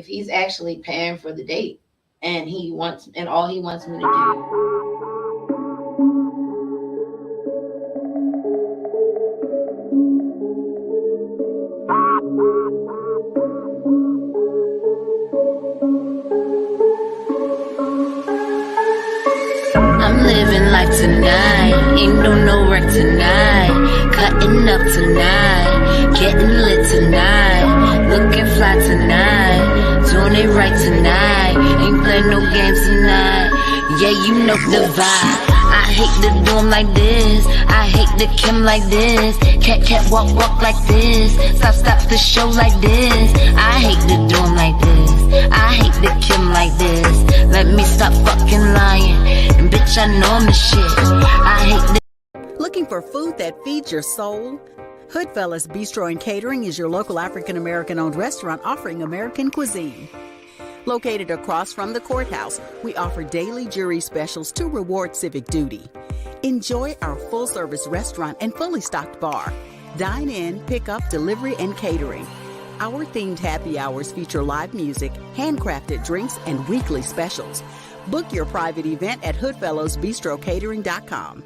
if he's actually paying for the date and all he wants me to do. I'm living life tonight, ain't doing no work tonight, cutting up tonight, getting lit tonight, looking fly tonight, doing it right tonight, ain't playing no games tonight, yeah you know the vibe. I hate to do 'em like this, I hate to Kim like this, cat walk like this, stop the show like this, I hate to do 'em like this, I hate to Kim like this, let me stop fucking lying, and bitch I know I'm the shit, I hate to. Looking for food that feeds your soul? Hoodfellas Bistro and Catering is your local African-American owned restaurant offering American cuisine. Located across from the courthouse, we offer daily jury specials to reward civic duty. Enjoy our full-service restaurant and fully stocked bar. Dine in, pick up, delivery, and catering. Our themed happy hours feature live music, handcrafted drinks, and weekly specials. Book your private event at hoodfellowsbistrocatering.com.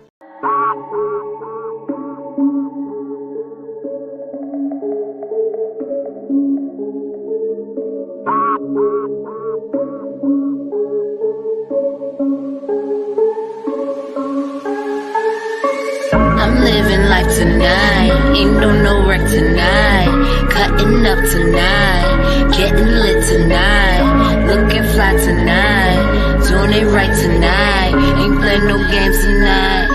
I'm living life tonight, ain't doing no work tonight, cutting up tonight, getting lit tonight, looking fly tonight, doing it right tonight, ain't playing no games tonight,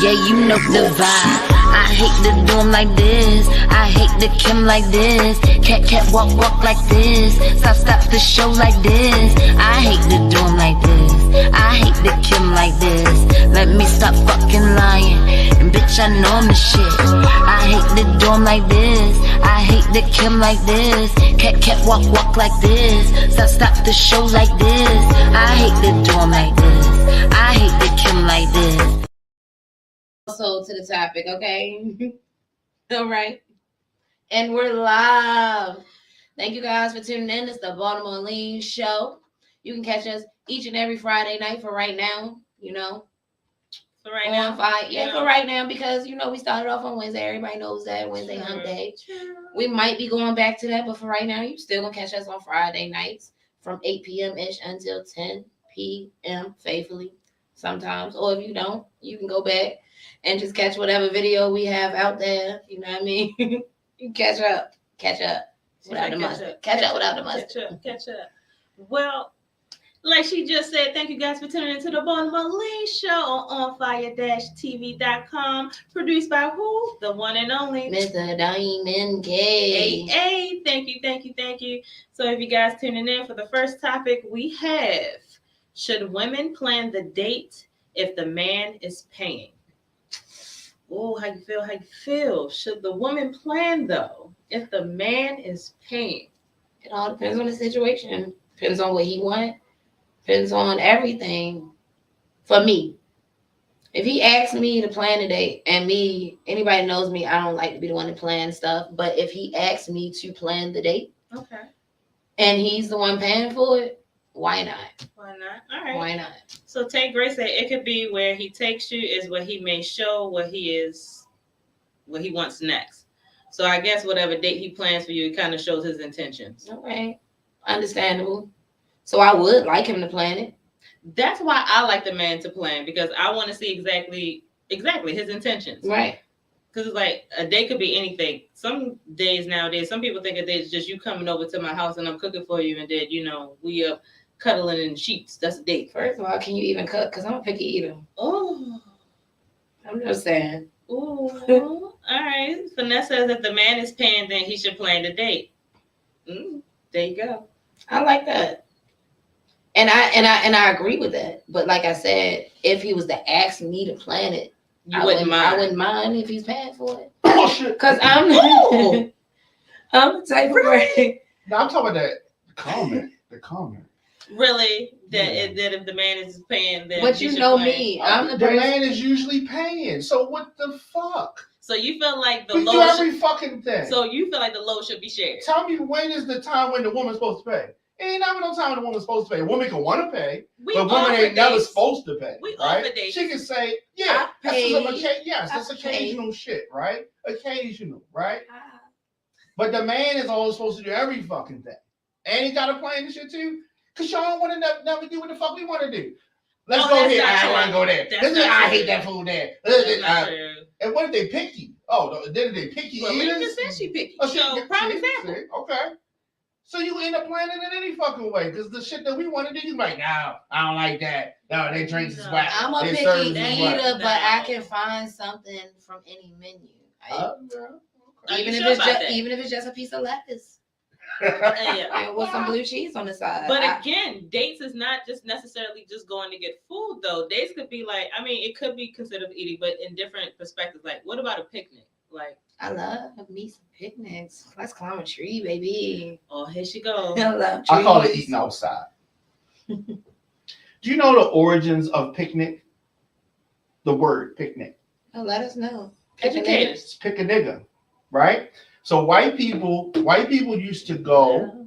yeah you know the vibe. I hate to do 'em like this, I hate to Kim like this, cat walk like this, stop the show like this, I hate to do 'em like this, I hate to Kim like this, let me stop fucking lying, and bitch I know I'm the shit, I hate to do 'em like this, I hate to Kim like this, cat walk like this, stop the show like this, I hate to do 'em like this, I hate to Kim like this. Also to the topic, okay? All right. And we're live. Thank you guys for tuning in. It's the Baltimore Lean Show. You can catch us each and every Friday night for right now, you know. For right now? Yeah, for right now, because, you know, we started off on Wednesday. Everybody knows that. Wednesday hump day. We might be going back to that, but for right now, you still going to catch us on Friday nights from 8 p.m.-ish until 10 p.m. faithfully sometimes. Or if you don't, you can go back and just catch whatever video we have out there. You know what I mean? You catch up without the mustard. Catch up without the mustard. Catch up. Well, like she just said, thank you guys for tuning into the Baltimore Lean Show on onfire-tv.com. Produced by who? The one and only Mr. Diamond K. Hey, thank you. So if you guys tuning in for the first topic, we have, should women plan the date if the man is paying? Oh, how you feel? Should the woman plan, though, if the man is paying? It all depends on the situation. Depends on what he wants. Depends on everything. For me, if he asks me to plan a date, and anybody knows me, I don't like to be the one to plan stuff. But if he asks me to plan the date, okay, and he's the one paying for it, why not? Why not? All right. Why not? So Tay Grace said it could be where he takes you is where he may show what he wants next. So I guess whatever date he plans for you, it kind of shows his intentions. Okay. Understandable. So I would like him to plan it. That's why I like the man to plan, because I want to see exactly his intentions. Right. Because it's like a day could be anything. Some days nowadays, some people think a day is just you coming over to my house and I'm cooking for you, and then, you know, we up cuddling in sheets. That's a date. First of all, can you even cook? Because I'm a picky eater. Oh. I'm just saying. Ooh. All right. Finesse says if the man is paying, then he should plan the date. There you go. I like that. And I agree with that. But like I said, if he was to ask me to plan it, I wouldn't mind if he's paying for it. Oh shit! Because I'm I'm the type of person. No, I'm talking about the comment. Really? That if the man is paying, then but you know me, I'm the person. Man is usually paying. So what the fuck? So you feel like the we do every fucking thing. So you feel like the load should be shared. Tell me, when is the time when the woman's supposed to pay? Ain't never no time when a woman's supposed to pay. A woman can want to pay, We but women ain't never dates. supposed to pay. We right? offer dates. She can say, yeah, I pay. that's occasional shit, right? Occasional, right? Ah. But the man is always supposed to do every fucking thing. And he got to plan this shit too. Because y'all don't want to never do what the fuck we want to do. Let's go here. I don't want to go there. I hate that food there. And what if they pick you? Oh, then they pick you. Well, Lisa said she pick you. Oh, so, prime example. Okay. So you end up planning it any fucking way. Because the shit that we want to do, you like, no, I don't like that. No, they drinks is whack. I'm a picky eater, but I can find something from any menu. Even if it's just a piece of lettuce. And with some blue cheese on the side. But again, dates is not just necessarily just going to get food though. Dates could be like, I mean, it could be considered eating, but in different perspectives. Like, what about a picnic? Like, I love me some picnics. Let's climb a tree, baby. Oh, here she goes. I love trees. I call it eating outside. Do you know the origins of picnic? The word picnic. Oh, let us know. Educators. Pick a nigga, right? So white people used to go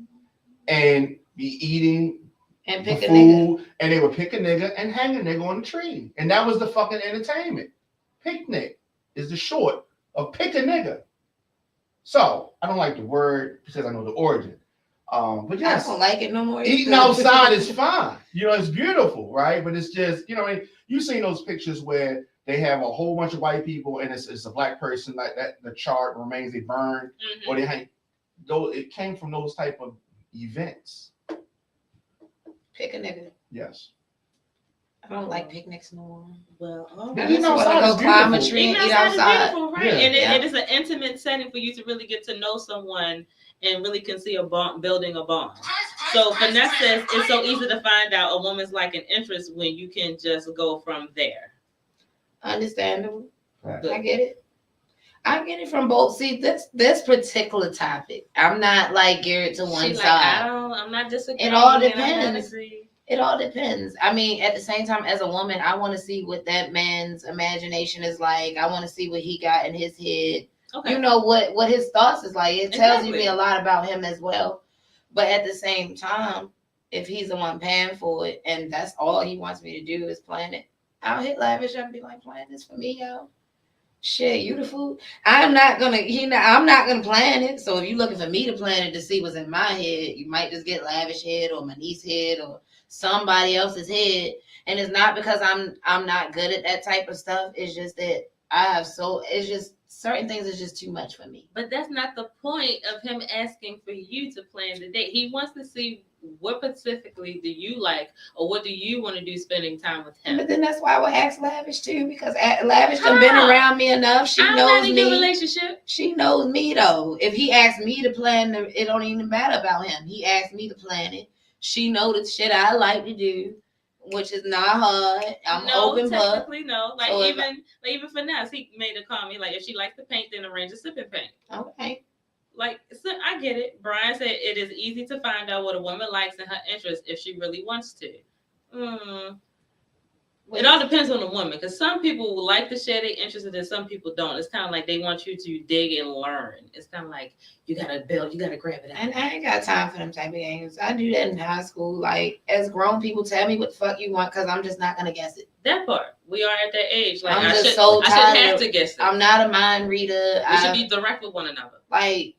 and be eating and pick a food, nigga. And they would pick a nigga and hang a nigga on the tree. And that was the fucking entertainment. Picnic is the short of pick a nigga. So I don't like the word because I know the origin. But yes, I don't like it no more. Eating outside is fine. It's beautiful, right? But it's just, you've seen those pictures where they have a whole bunch of white people and it's a black person like that. The chart remains, they burn, or they hang. It came from those type of events. Pick a nigga. Yes. I don't like picnics no more. Well, I just want to go climb a tree and eat outside. Right? Yeah. And it is an intimate setting for you to really get to know someone and really can see a bond, building a bond. So finesse says it's so easy to find out a woman's like an interest when you can just go from there. Understandable. Right. I get it. I get it from both. See, this particular topic, I'm not like geared to one side. I'm not disagreeing. It all depends. It all depends. I mean, at the same time, as a woman, I want to see what that man's imagination is like. I want to see what he got in his head. Okay. You know what his thoughts is like. It tells me a lot about him as well. But at the same time, if he's the one paying for it and that's all he wants me to do is plan it, I'll hit Lavish up and be like, plan this for me, yo. Shit, you the food. I'm not gonna plan it. So if you're looking for me to plan it to see what's in my head, you might just get Lavish head or my niece head or somebody else's head. And it's not because I'm not good at that type of stuff. It's just that it's just certain things is just too much for me. But that's not the point of him asking for you to plan the date. He wants to see what specifically do you like, or what do you want to do spending time with him. But then that's why I would ask Lavish too, because Lavish done been around me enough. She knows me. Your relationship. She knows me though. If he asked me to plan, it don't even matter about him. He asked me to plan it. She know the shit I like to do, which is not hard. I'm open book. Technically, no. Like so even finesse, he made a comment like if she likes to paint, then arrange a sipping paint. Okay. Like, so I get it. Brian said it is easy to find out what a woman likes and her interests if she really wants to. It all depends on the woman, because some people will like to share their interests and some people don't. It's kind of like they want you to dig and learn. It's kind of like you gotta build, you gotta grab it out. And I ain't got time for them type of games. I do that in high school. Like, as grown people, tell me what the fuck you want, because I'm just not gonna guess it. That part. We are at that age. Like, I shouldn't have to guess it. I'm not a mind reader. We should be direct with one another. Like,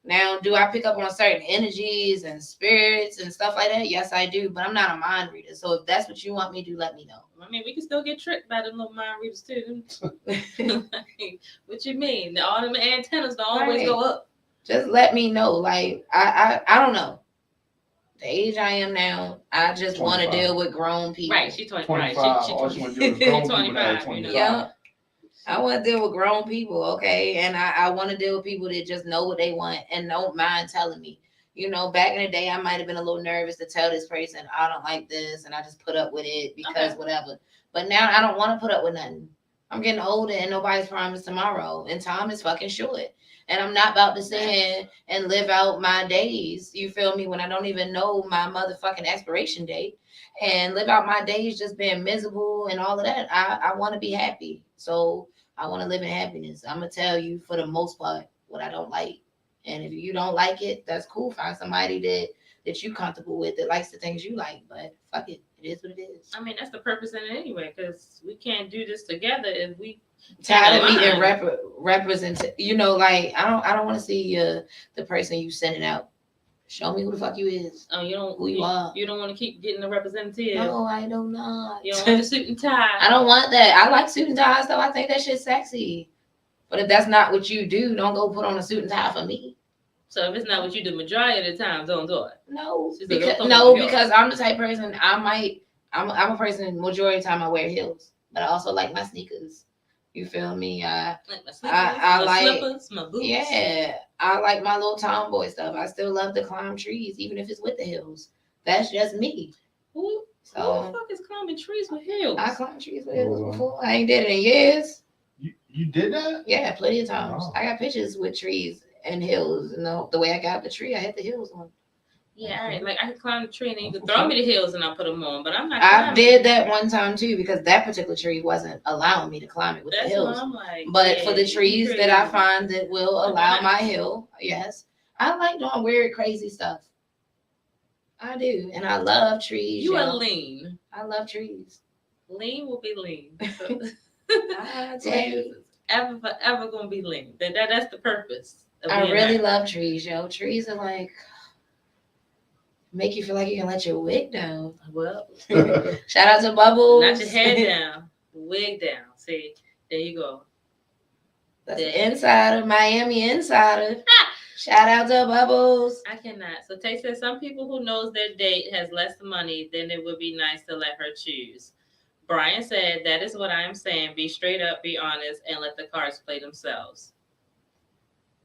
now, do I pick up on certain energies and spirits and stuff like that? Yes, I do. But I'm not a mind reader. So if that's what you want me to do, let me know. I mean, we can still get tricked by them little mind readers too. Like, what you mean? All them antennas don't always go up. Just let me know. Like, I don't know. The age I am now, I just want to deal with grown people. Right, she's 25. Right. She want to deal with grown 25. 25. Yeah. I want to deal with grown people, okay? And I want to deal with people that just know what they want and don't mind telling me. You know, back in the day, I might have been a little nervous to tell this person, I don't like this, and I just put up with it because whatever. But now I don't want to put up with nothing. I'm getting older and nobody's promised tomorrow, and time is fucking short. And I'm not about to sit here and live out my days, you feel me, when I don't even know my motherfucking expiration date, and live out my days just being miserable and all of that. I want to be happy. So I want to live in happiness. I'm going to tell you for the most part what I don't like. And if you don't like it, that's cool. Find somebody that that you comfortable with, that likes the things you like. But fuck it, it is what it is. I mean, that's the purpose in it anyway, because we can't do this together if we tired of meeting represent. You know, like I don't want to see the person you sending out. Show me who the fuck you is. Oh, you don't. Who you are. You don't want to keep getting the representative. No, I do not. You don't want the suit and tie. I don't want that. I like suit and ties though. I think that shit's sexy. But if that's not what you do, don't go put on a suit and tie for me. So if it's not what you do majority of the time, don't do it. No, because I'm the type of person. I'm a person. Majority of the time I wear heels, but I also like my sneakers. You feel me? Like my slippers, I like slippers, my boots. Yeah, I like my little tomboy stuff. I still love to climb trees, even if it's with the heels. That's just me. Who the fuck is climbing trees with heels? I climbed trees with heels before. I ain't did it in years. You did that? Yeah, plenty of times. Oh. I got pictures with trees and hills. You know, the way I got up the tree, I had the heels on. Yeah, all right. Like I could climb the tree and you could throw me the heels and I'll put them on, but I'm not. I did that one time too because that particular tree wasn't allowing me to climb it with the hills. What I'm like, but for the trees that I find that will allow my hill, yes, I like doing weird, crazy stuff. I do, and I love trees. You are lean. I love trees. Lean will be lean. I tell you, forever gonna be lean. That's the purpose. I really love trees, yo. Trees are like make you feel like you can let your wig down. Well, shout out to Bubbles. Not your head down, wig down. See, there you go. That's the insider, Miami insider. Shout out to Bubbles. I cannot. So Tay says some people who knows their date has less money, then it would be nice to let her choose. Brian said, that is what I am saying. Be straight up, be honest, and let the cards play themselves.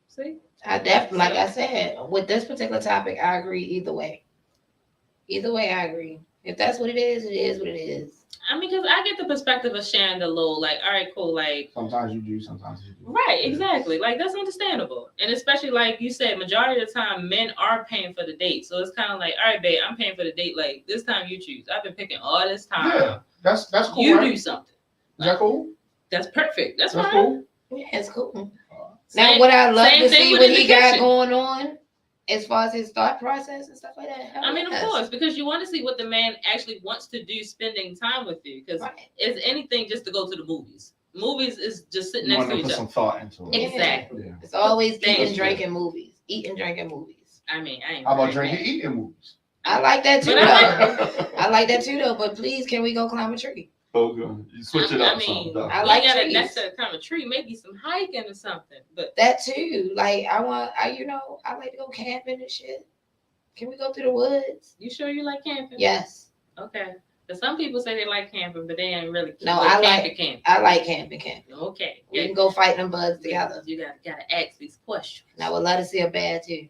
See? I definitely, like I said, with this particular topic, I agree either way. Either way, I agree. If that's what it is what it is. I mean, because I get the perspective of sharing the load. Like, all right, cool. Like, sometimes you do, sometimes you do. Right, exactly. Like, that's understandable. And especially, like you said, majority of the time, men are paying for the date. So it's kind of like, all right, babe, I'm paying for the date. Like, this time you choose. I've been picking all this time. Yeah, that's cool. You right? do something. Is that cool? That's perfect. That's fine. Cool. Yeah, it's cool. Now, what I love to see what he got going on, as far as his thought process and stuff like that. I mean, of course, because you want to see what the man actually wants to do spending time with you. Because it's anything just to go to the movies. Movies is just sitting next to each other. Put some thought into it. Exactly. Yeah. It's always eating, drinking movies. Eating, drinking movies. I mean, I ain't. How about drinking, eating movies? I like that too, though. I like that too, though. But please, can we go climb a tree? Oh, good. You switch it up. I mean, I like trees. That's that kind of tree. Maybe some hiking or something. But that too. Like I like to go camping and shit. Can we go through the woods? You sure you like camping? Yes. Okay. Because some people say they like camping, but they ain't really. I like camping. I like camping. Okay. We can go fight them bugs together. You gotta ask these questions. And I would love to see a bear too.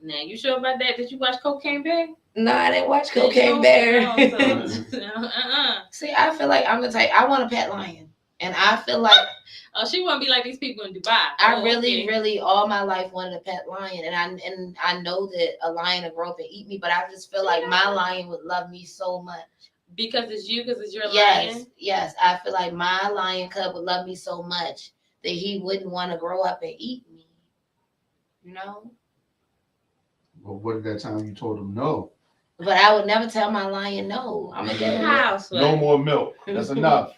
Now, you sure about that? Did you watch Cocaine Bear? No, I didn't watch Cocaine Bear. See, I feel like I'm the type, I want a pet lion. And I feel like... Oh, she want to be like these people in Dubai. I really, all my life wanted a pet lion. And I know that a lion will grow up and eat me, but I just feel like my lion would love me so much. Because it's your lion? Yes. I feel like my lion cub would love me so much that he wouldn't want to grow up and eat me. You know? Well, what at that time you told him no? But I would never tell my lion no. I'm gonna get house. No more milk. That's enough.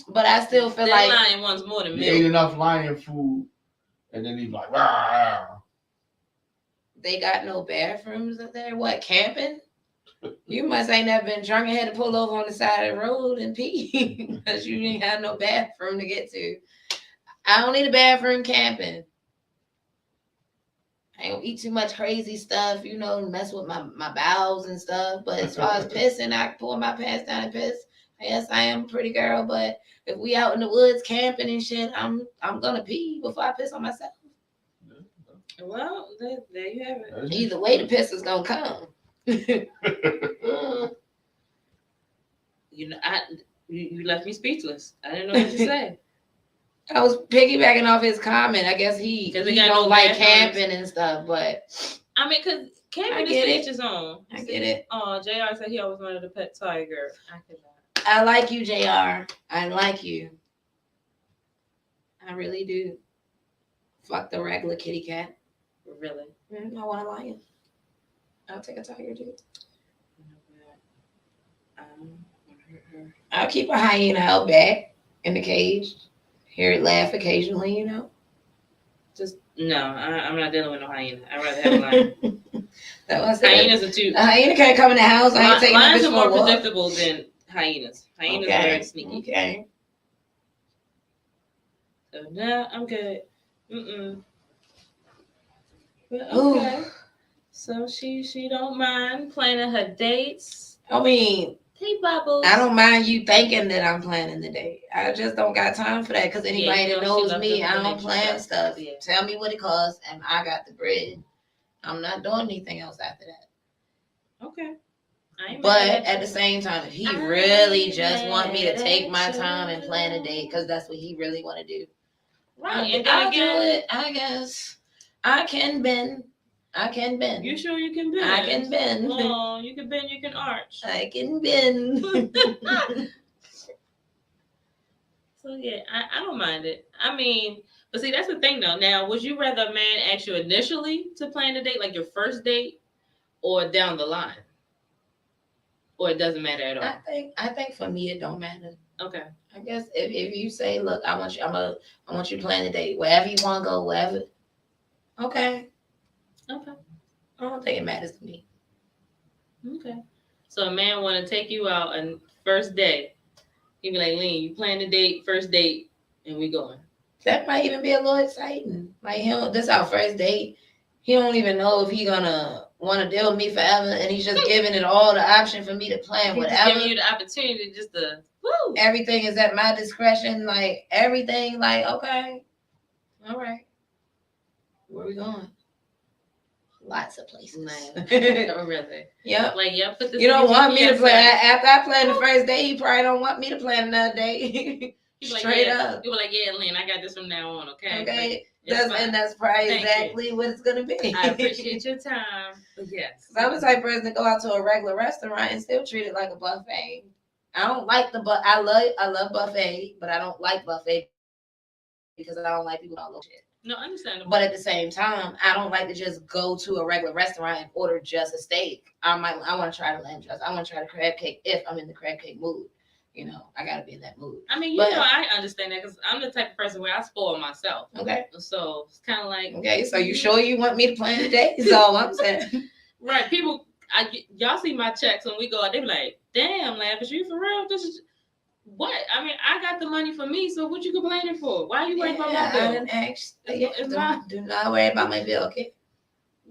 But I still feel like lion wants more than milk. He ate enough lion food, and then he's like, rah. They got no bathrooms up there. What, camping? You must ain't never been drunk and had to pull over on the side of the road and pee because you didn't have no bathroom to get to. I don't need a bathroom camping. I don't eat too much crazy stuff, mess with my bowels and stuff. But as far as pissing, I pull my pants down and piss. Yes, I am a pretty girl, but if we out in the woods camping and shit, I'm gonna pee before I piss on myself. Well, there you have it. Either way, the piss is gonna come. You left me speechless. I didn't know what to say. I was piggybacking off his comment. I guess he don't like camping and stuff, but I mean, because camping is his own. I get it. Oh, JR said he always wanted a pet tiger. I like you, JR. I like you. I really do. Fuck the regular kitty cat. Really? I want a lion. I'll take a tiger too. I'll keep a hyena out back in the cage. Hear it laugh occasionally, you know. Just no, I'm not dealing with no hyena. I'd rather have a lion. Hyenas are too. A hyena can't come in the house. I ain't taking lions are more predictable than hyenas. Hyenas are very sneaky. Okay. So no, I'm good. But okay. Ooh. So she don't mind planning her dates. I mean, hey, Bubbles. I don't mind you thinking that I'm planning the date. I just don't got time for that because anybody that knows me, I don't plan stuff. Yeah. Tell me what it costs, and I got the bread. I'm not doing anything else after that. Okay. But at the same time, if he really just want me to take my time and plan a date, because that's what he really want to do, right? And I'll do it. I guess I can bend. You sure you can bend? I can bend. Oh, you can bend. You can arch. I can bend. So yeah, I don't mind it. I mean, but see, that's the thing though. Now, would you rather a man ask you initially to plan a date, like your first date, or down the line? Or it doesn't matter at all? I think for me it don't matter. Okay. I guess if you say, look, I want you to plan a date, wherever you want to go, wherever. Okay. I don't think it matters to me. Okay. So a man want to take you out and first day, he'd be like, Lean, you plan the date, first date, and we going. That might even be a little exciting. Like this our first date. He don't even know if he gonna want to deal with me forever, and he's just giving it all the option for me to plan whatever. He's giving you the opportunity just to woo. Everything is at my discretion. Like everything. Like okay, all right. Where we going? Lots of places. Man. Really? Yep. Like put this. You don't want me to plan after I plan the first day. You probably don't want me to plan another day. Straight up. You were like, yeah, Lynn, I got this from now on. Okay. Okay. That's probably exactly what it's gonna be. I appreciate your time. Yes. I'm the type of person to go out to a regular restaurant and still treat it like a buffet. I don't like I love buffet, but I don't like buffet because I don't like people all over shit. No, understandable. But at the same time, I don't like to just go to a regular restaurant and order just a steak. I want to try the lamb chops. I want to try the crab cake if I'm in the crab cake mood. You know, I gotta be in that mood. I mean, I understand that because I'm the type of person where I spoil myself. Okay. So it's kind of like. Okay, so you sure you want me to plan the date? Is all I'm saying. Right. People, y'all see my checks when we go out. They be like, "Damn, Lavish, you for real? This is what? I mean, I got the money for me. So what you complaining for? Why are you worried about my bill?" I didn't ask. Do not worry about my bill, okay?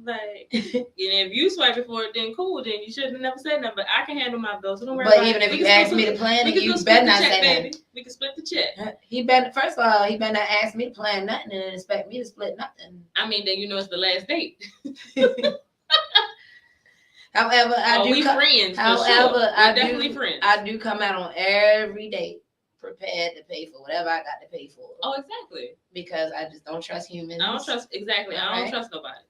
Like, if you swipe it for it, then cool. Then you should have never said nothing. But I can handle my bills. So don't worry but about even it. If you ask me to plan it, you better not say nothing. We can split the check. First of all, he better not ask me to plan nothing and expect me to split nothing. I mean, then you know it's the last date. However, friends. However, definitely friends. I do come out on every date prepared to pay for whatever I got to pay for. Oh, exactly. Because I just don't trust humans. I don't trust nobody.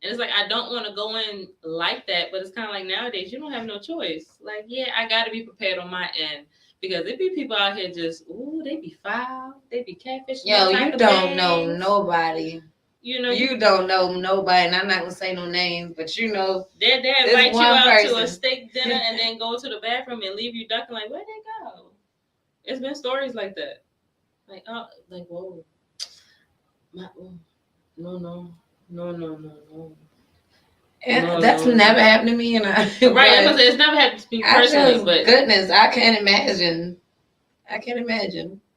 And it's like, I don't want to go in like that, but it's kind of like nowadays, you don't have no choice. Like, yeah, I got to be prepared on my end. Because there be people out here just, they be foul. They be catfish. Yo, you don't know nobody. You know, you don't know nobody. And I'm not going to say no names, but you know. Their dad invite you out to a steak dinner and then go to the bathroom and leave you ducking like, where'd they go? It's been stories like that. Like, whoa. No. That's never happened to me, and right. It's never happened to me personally, but goodness, I can't imagine.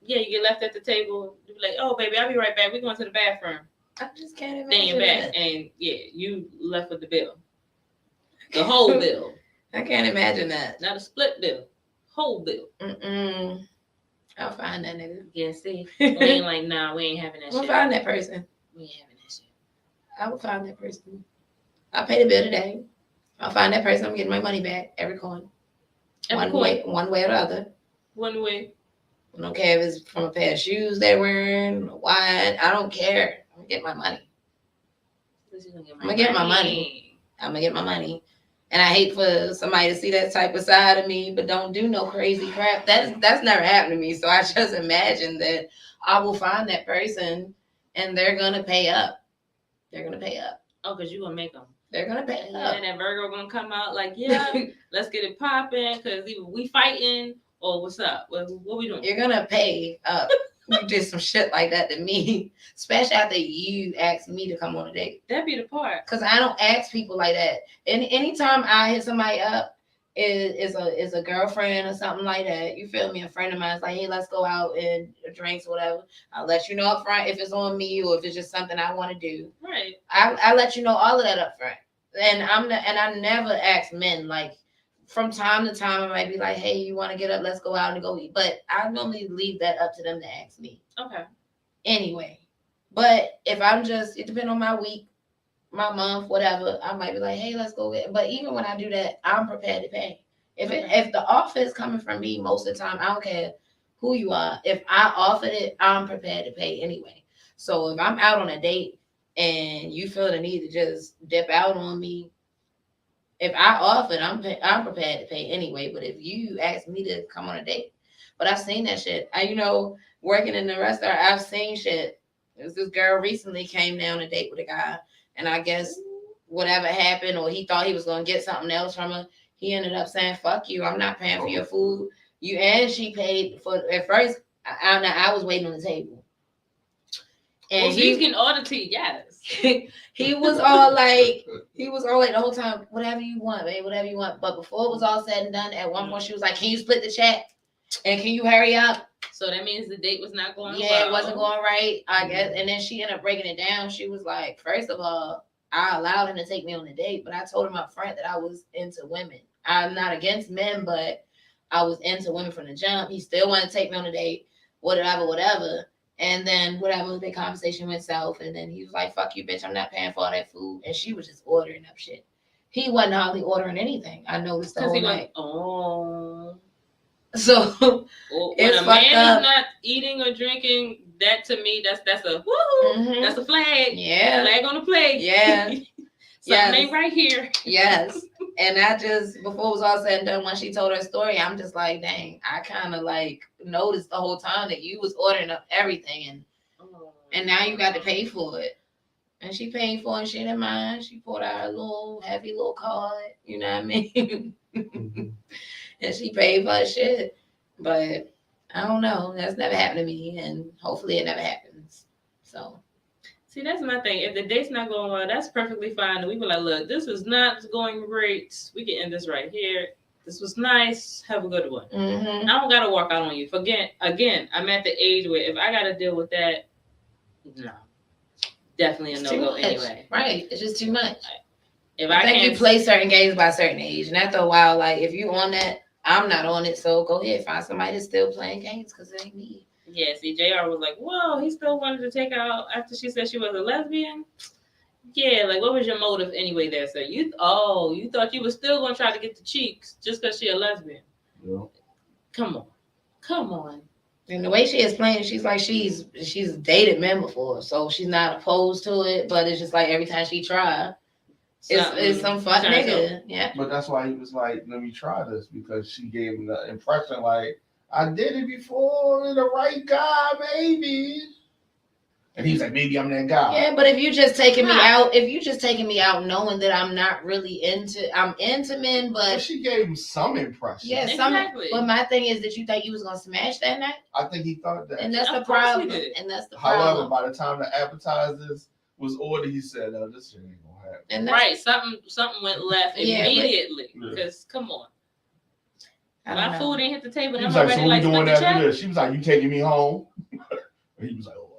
Yeah, you get left at the table. You be like, "Oh, baby, I'll be right back. We're going to the bathroom." I just can't imagine. Then you're back, and you left with the bill, the whole bill. I can't imagine that. Not a split bill, whole bill. I'll find that nigga. Yeah, see, we ain't like, nah, we ain't having that. We'll find that person. We ain't having that shit. I will find that person. I'll pay the bill today. I'll find that person. I'm getting my money back. Every coin. One way or the other. One way. I don't care if it's from a pair of shoes they're wearing, wine. I don't care. I'm gonna get my money. I'm gonna get my money. And I hate for somebody to see that type of side of me, but don't do no crazy crap. That's never happened to me. So I just imagine that I will find that person and they're gonna pay up. Oh, because you're gonna make them. They're gonna pay up. And that Virgo gonna come out like, yeah, let's get it popping because either we fighting or what's up? What we doing? You're gonna pay up. You did some shit like that to me, especially after you asked me to come on a date. That'd be the part. Cause I don't ask people like that. And anytime I hit somebody up, is a girlfriend or something like that. You feel me? A friend of mine is like, hey, let's go out and drinks, whatever. I'll let you know up front if it's on me or if it's just something I want to do. Right. I let you know all of that up front. And I never ask men, like, from time to time I might be like, hey, you want to get up, let's go out and go eat. But I normally leave that up to them to ask me. Okay. Anyway. But if I'm just, it depends on my week, my month, whatever, I might be like, hey, let's go get. But even when I do that, I'm prepared to pay. If the offer is coming from me most of the time, I don't care who you are. If I offered it, I'm prepared to pay anyway. So if I'm out on a date and you feel the need to just dip out on me, if I offered, I'm prepared to pay anyway. But if you ask me to come on a date, but I've seen that shit. Working in the restaurant, I've seen shit. This girl recently came down a date with a guy. And I guess whatever happened, or he thought he was going to get something else from her, he ended up saying, fuck you, I'm not paying for your food. And she paid for, at first, I was waiting on the table. And he can order tea, yes. he was all like the whole time, whatever you want, babe, whatever you want. But before it was all said and done, at one point she was like, can you split the check? And can you hurry up? So that means the date was not going well. It wasn't going right, I guess. And then she ended up breaking it down. She was like, first of all, I allowed him to take me on a date, but I told him up front that I was into women. I'm not against men, but I was into women from the jump. He still wanted to take me on a date, whatever. And then the conversation went south. And then he was like, fuck you, bitch. I'm not paying for all that food. And she was just ordering up shit. He wasn't hardly ordering anything. I noticed the whole night. So when a man is not eating or drinking, that to me, that's a woo. Mm-hmm. That's a flag. Yeah, flag on the plate. Yeah, something ain't right here. Yes, and I just before it was all said and done, when she told her story, I'm just like, dang, I kind of like noticed the whole time that you was ordering up everything, and now you got to pay for it. And she paid for it. She didn't mind. She pulled out her little heavy little card. You know what I mean? And she paid for her shit. But I don't know. That's never happened to me. And hopefully it never happens. So. See, that's my thing. If the date's not going well, that's perfectly fine. And we be like, look, this is not going great. We can end this right here. This was nice. Have a good one. Mm-hmm. I don't got to walk out on you. Again, I'm at the age where if I got to deal with that, no. Definitely a no-go anyway. Right. It's just too much. If I think you play certain games by a certain age. And after a while, like, if you on that, I'm not on it. So go ahead. Find somebody that's still playing games because it ain't me. Yeah, see, JR was like, whoa, he still wanted to take her out after she said she was a lesbian? Yeah, like, what was your motive anyway there, sir? You thought you were still going to try to get the cheeks just because she a lesbian? Yeah. Come on. And the way she explained, she's like she's dated men before, so she's not opposed to it. But it's just like every time she tries, it's some fuck nigga. Yeah. But that's why he was like, "Let me try this," because she gave him the impression like I did it before, and the right guy, maybe. And he's like, maybe I'm that guy. Yeah, but if you just taking me out, knowing that I'm not really I'm into men, but she gave him some impression. Yeah, exactly. But my thing is that you thought you was gonna smash that night. I think he thought that, and that's the problem. However, by the time the appetizers was ordered, he said, "No, this shit ain't gonna happen." And right, something went left immediately. Because come on, my food ain't hit the table. He was like, "So we doing after this?" She was like, "You taking me home?" He was like, "Oh."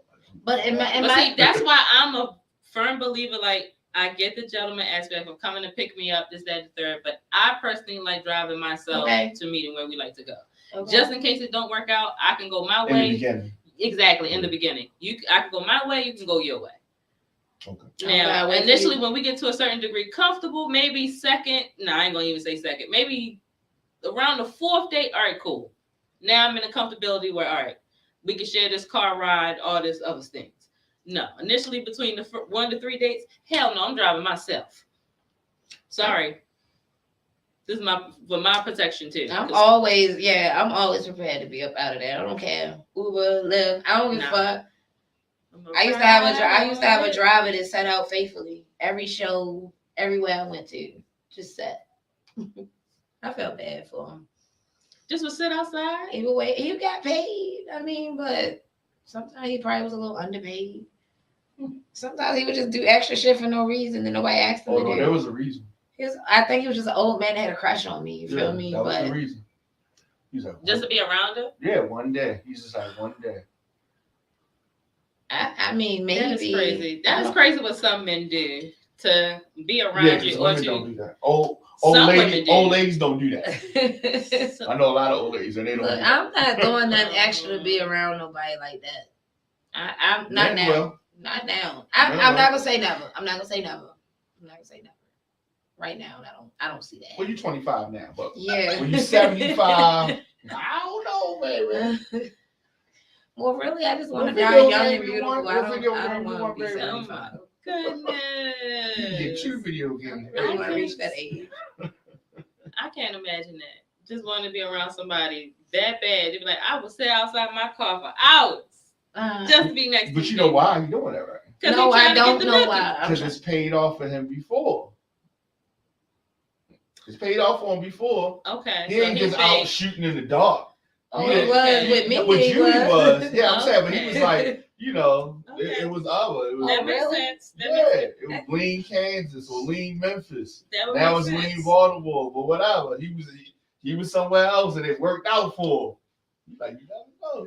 But see, that's why I'm a firm believer. Like, I get the gentleman aspect of coming to pick me up, this, that, and the third. But I personally like driving myself to meeting where we like to go. Okay. Just in case it don't work out, I can go my way. In the beginning. Exactly, in the beginning. I can go my way, you can go your way. Okay. Now, initially, when we get to a certain degree comfortable, maybe second. No, I ain't gonna even say second. Maybe around the fourth date. All right, cool. Now I'm in a comfortability where, all right, we can share this car ride, all this other things. No, initially between the 1 to 3 dates, hell no, I'm driving myself. Sorry. This is for my protection too. I'm always prepared to be up out of there. I don't care. Uber, Lyft, I don't give a fuck. I used to have a driver that set out faithfully. Every show, everywhere I went to. Just sat. I felt bad for him. Just would sit outside? He got paid. I mean, but sometimes he probably was a little underpaid. Sometimes he would just do extra shit for no reason and nobody asked him to do. There was a reason. I think he was just an old man that had a crush on me. You feel me? That was the reason. He's like, just to be around her? Yeah, one day. He's just like, one day. I mean, maybe. That is crazy. That is crazy what some men do to be around you. Women don't do that. Old ladies don't do that. I know a lot of old ladies and they don't. Look, I'm not doing nothing extra to be around nobody like that. I'm not now. Well. Not now. I'm not gonna say never. I'm not gonna say never. Right now, I don't see that. Well, you're 25 now, but yeah. When you're 75, I don't know, baby. Well, really, I just want to die young and beautiful. I don't want to be 75. Goodness. You can get 2 video games. I want to reach that age. I can't imagine that. Just want to be around somebody that bad. They'd be like, I will sit outside my car for hours just to be next to you. But you know why he's doing that, right? No, I don't know why. Because it's paid off for him before. It's paid off for him before. Okay. He ain't just out shooting in the dark. Oh, he was with me. With you, he was. Yeah, I'm saying, but he was like, you know, it was our. That makes sense. It was Lean Kansas or Lean Memphis. That was Lean Baltimore, but whatever. He was somewhere else, and it worked out for him. He's like, you never know.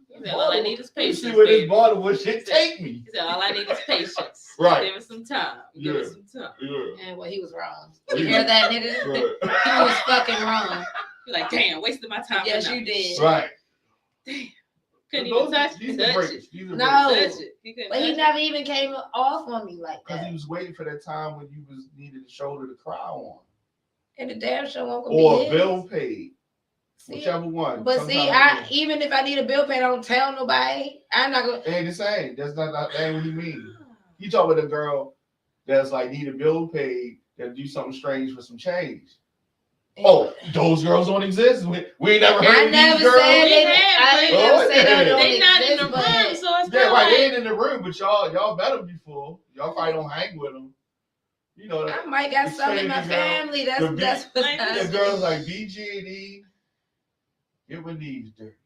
He said, all I need is patience. See where this Baltimore shit take me. He said, all I need is patience. Right. Give it some time. Give it some time. Yeah. And well, he was wrong. You hear that, nigga? Right. He was fucking wrong. You're like, damn, wasted my time. Yes, you did. Right. Damn. Couldn't even touch it. No. But he never even came off on me like that. Because he was waiting for that time when you needed a shoulder to cry on. And the damn show won't be or a bill paid. See, whichever one. But see, even if I need a bill paid, I don't tell nobody. I'm not gonna. Ain't the same. That's not that ain't what he mean. You talk with a girl that's like need a bill paid that do something strange for some change. Oh, those girls don't exist. We ain't never heard of these girls. I never said they don't They not in the exist, room, so it's yeah, not right. like... They ain't in the room, but y'all met them before. Y'all probably don't hang with them. You know that. I might got some in my family. That's what the girls like BG&E. Get with these dirty.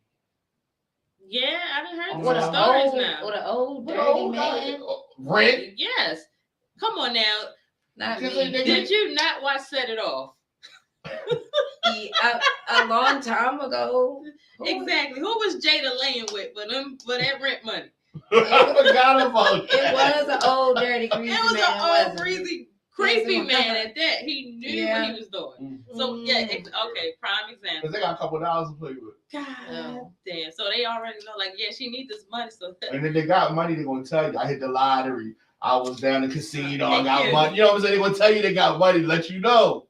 Yeah, I done heard some stories now. What an old dirty man. Rent. Yes. Come on now. Not me. Did you not watch Set It Off? A long time ago. Exactly. Who was Jada laying with for that rent money? I forgot about it. It was an old dirty greasy man. It was an old greasy creepy man at that. He knew what he was doing. So okay, prime example. Because they got a couple of dollars to play with. God damn. So they already know, like, yeah, she needs this money. So and then they got money, they're gonna tell you, I hit the lottery, I was down the casino, I got money. You know what I'm saying? They're gonna tell you they got money to let you know.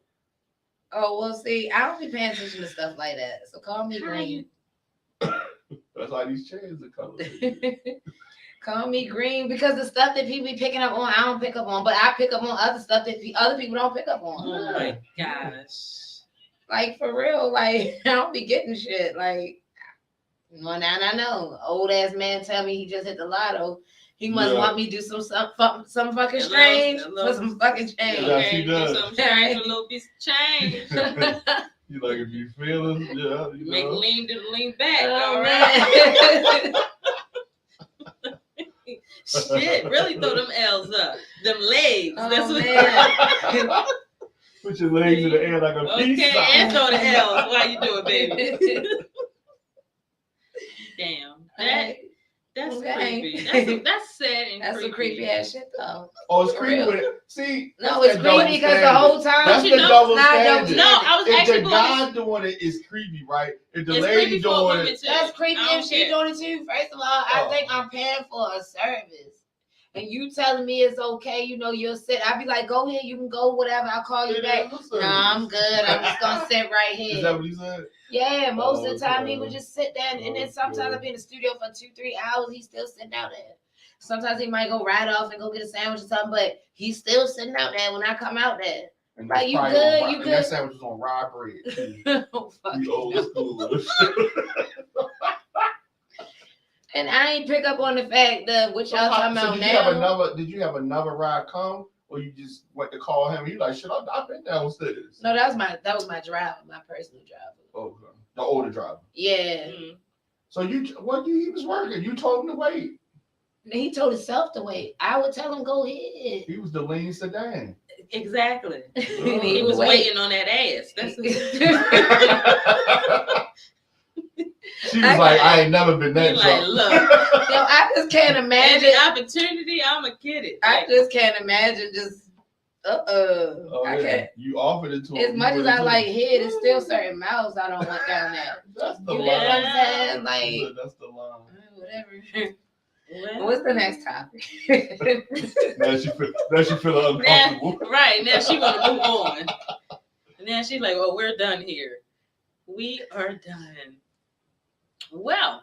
Oh, well, see, I don't be paying attention to stuff like that. So call me green. That's why these chairs are colored. Call me green because the stuff that people be picking up on, I don't pick up on, but I pick up on other stuff that other people don't pick up on. Oh my gosh. Like, for real, like, I don't be getting shit. Like, well, now I know. Old ass man tell me he just hit the lotto. He must want me to do some fucking strange for some fucking change. Yes, he does. Do some change, a little piece of change. You like, if you feel it, yeah. You Make know. lean back. Oh, all right. Shit, really throw them L's up. Them legs. Oh, That's what man. Put your legs in the air like a peace sign. Okay, and throw the L's while you do it, baby. Damn. That's creepy. That's sad and that's creepy. some creepy ass shit, though. Oh, it's creepy with it. See, no, it's creepy because the whole time. That's the double standard. No, I was actually if the guy doing it is creepy, right? If the it's lady doing it, that's creepy if she doing it too. First of all, I think I'm paying for a service. And you telling me it's okay, you know, you'll sit. I'll be like, go ahead, you can go, whatever. I'll call you back. No, I'm good. I'm just going to sit right here. Is that what he said? Yeah, most of the time he would just sit there. And then sometimes I'll be in the studio for 2-3 hours. He's still sitting out there. Sometimes he might go right off and go get a sandwich or something, but he's still sitting out there when I come out there. And like, you good? You good? And that sandwich was on rye bread. Oh, fuck. You old school. And I ain't pick up on the fact that what y'all talking about now. Did you have another ride come? or you just went to call him? You like, shit, I've been downstairs. No, that was my driver, my personal driver. Okay, the older driver. Yeah. Mm-hmm. So he was working. You told him to wait. He told himself to wait. I would tell him go ahead. He was the lean sedan. Exactly. He was waiting on that ass. That's She was like, I ain't never been that like, look, I just can't imagine. Any opportunity, I'ma get it. I just can't imagine just I can't. You offered it to him. As much as I like head, it's still certain mouths I don't want down there. That's the line. You know what I'm saying? Like, that's the line. Whatever. What's the next topic? now she feel uncomfortable. Right, now she want to move on. And now she's like, oh, we're done here. We are done. Well,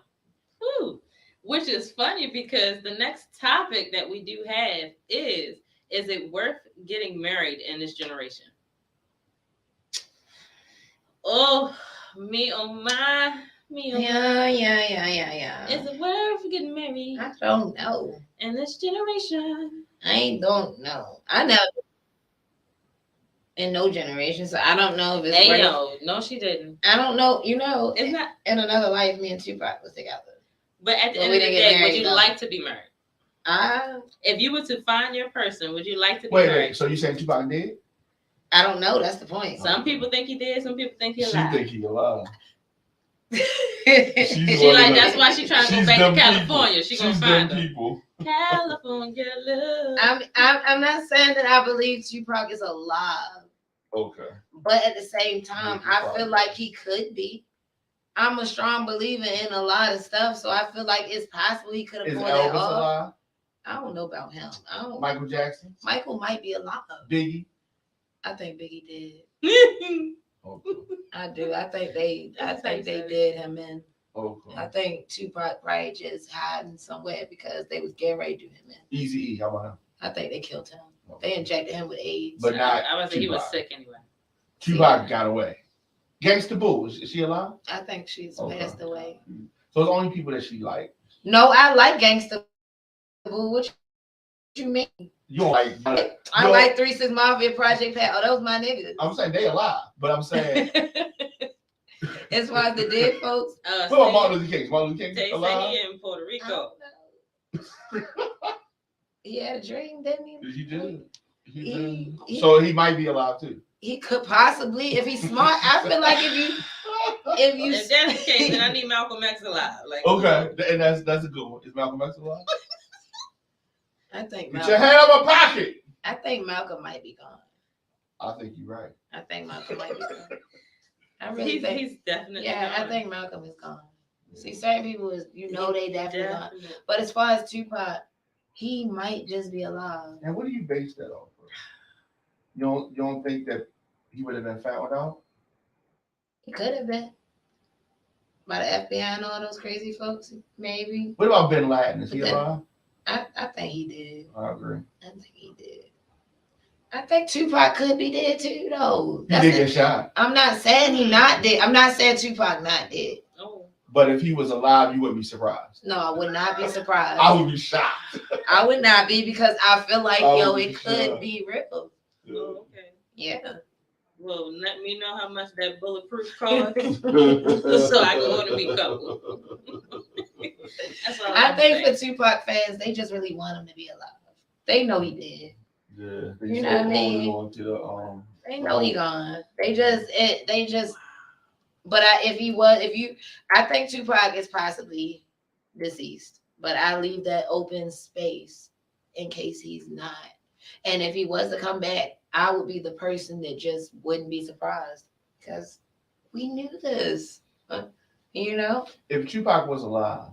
which is funny because the next topic that we do have is it worth getting married in this generation? Oh, me oh my. Yeah. Is it worth getting married? I don't know. In this generation. I don't know. I know. In no generation, so I don't know if it's worth. No, she didn't. I don't know. You know, it's not. In another life, me and Tupac was together. But at the end of the day, would you like to be married? If you were to find your person, would you like to be married? Wait, so you saying Tupac did? I don't know. That's the point. Some people think he did. Some people think he alive. She think he alive. She like that's why she trying to go back to California. She gonna find them people. California love. I'm not saying that I believe Tupac is alive. Okay. But at the same time, I feel like he could be. I'm a strong believer in a lot of stuff, so I feel like it's possible he could have pulled that off. Alive? I don't know about him. Michael Jackson. Michael might be alive. Biggie. I think Biggie did. Okay. I do. I think they did him in. Okay. I think Tupac probably just hiding somewhere because they was getting ready to do him in. Eazy-E, how about him? I think they killed him. Okay. They injected him with AIDS. But not. I was saying he was sick anyway. Tupac got away. Gangsta Boo, is she alive? I think she's passed away. So it's only people that she like. No, I like Gangsta Boo. What you mean? You don't like. I like 3 6 Mafia, Project Pat. Oh, those my niggas. I'm saying they alive, but I'm saying. As far as the dead folks. What about Martin Luther King? Martin Luther King they alive? Say he in Puerto Rico. He had a dream, didn't he? He did. So he might be alive too. He could possibly, if he's smart. I feel like if you. If that's the case, then I need Malcolm X alive. Like, okay, and that's a good one. Is Malcolm X alive? I think. Get your hand out my pocket. I think Malcolm might be gone. I think you're right. I think Malcolm might be gone. I really think he's definitely. Yeah, gone. I think Malcolm is gone. See, certain people is they definitely gone. But as far as Tupac, he might just be alive. And what do you base that off of? You don't think that he would have been found out? He could have been. By the FBI and all those crazy folks, maybe. What about Bin Laden? Is he alive? I think he did. I agree. I think he did. I think Tupac could be dead too, though. He did get shot. I'm not saying he not dead. I'm not saying Tupac not dead. Oh. But if he was alive, you wouldn't be surprised. No, I would not be surprised. I would be shocked. I would not be because I feel like it could be real. Yeah. Oh, okay. Yeah. Well, let me know how much that bulletproof cost, so I can order me a couple. That's all I think for Tupac fans, they just really want him to be alive. They know he did. Yeah, you know what I mean. They know he gone. They just. But I think Tupac is possibly deceased. But I leave that open space in case he's not. And if he was to come back, I would be the person that just wouldn't be surprised because we knew this, you know? If Tupac was alive,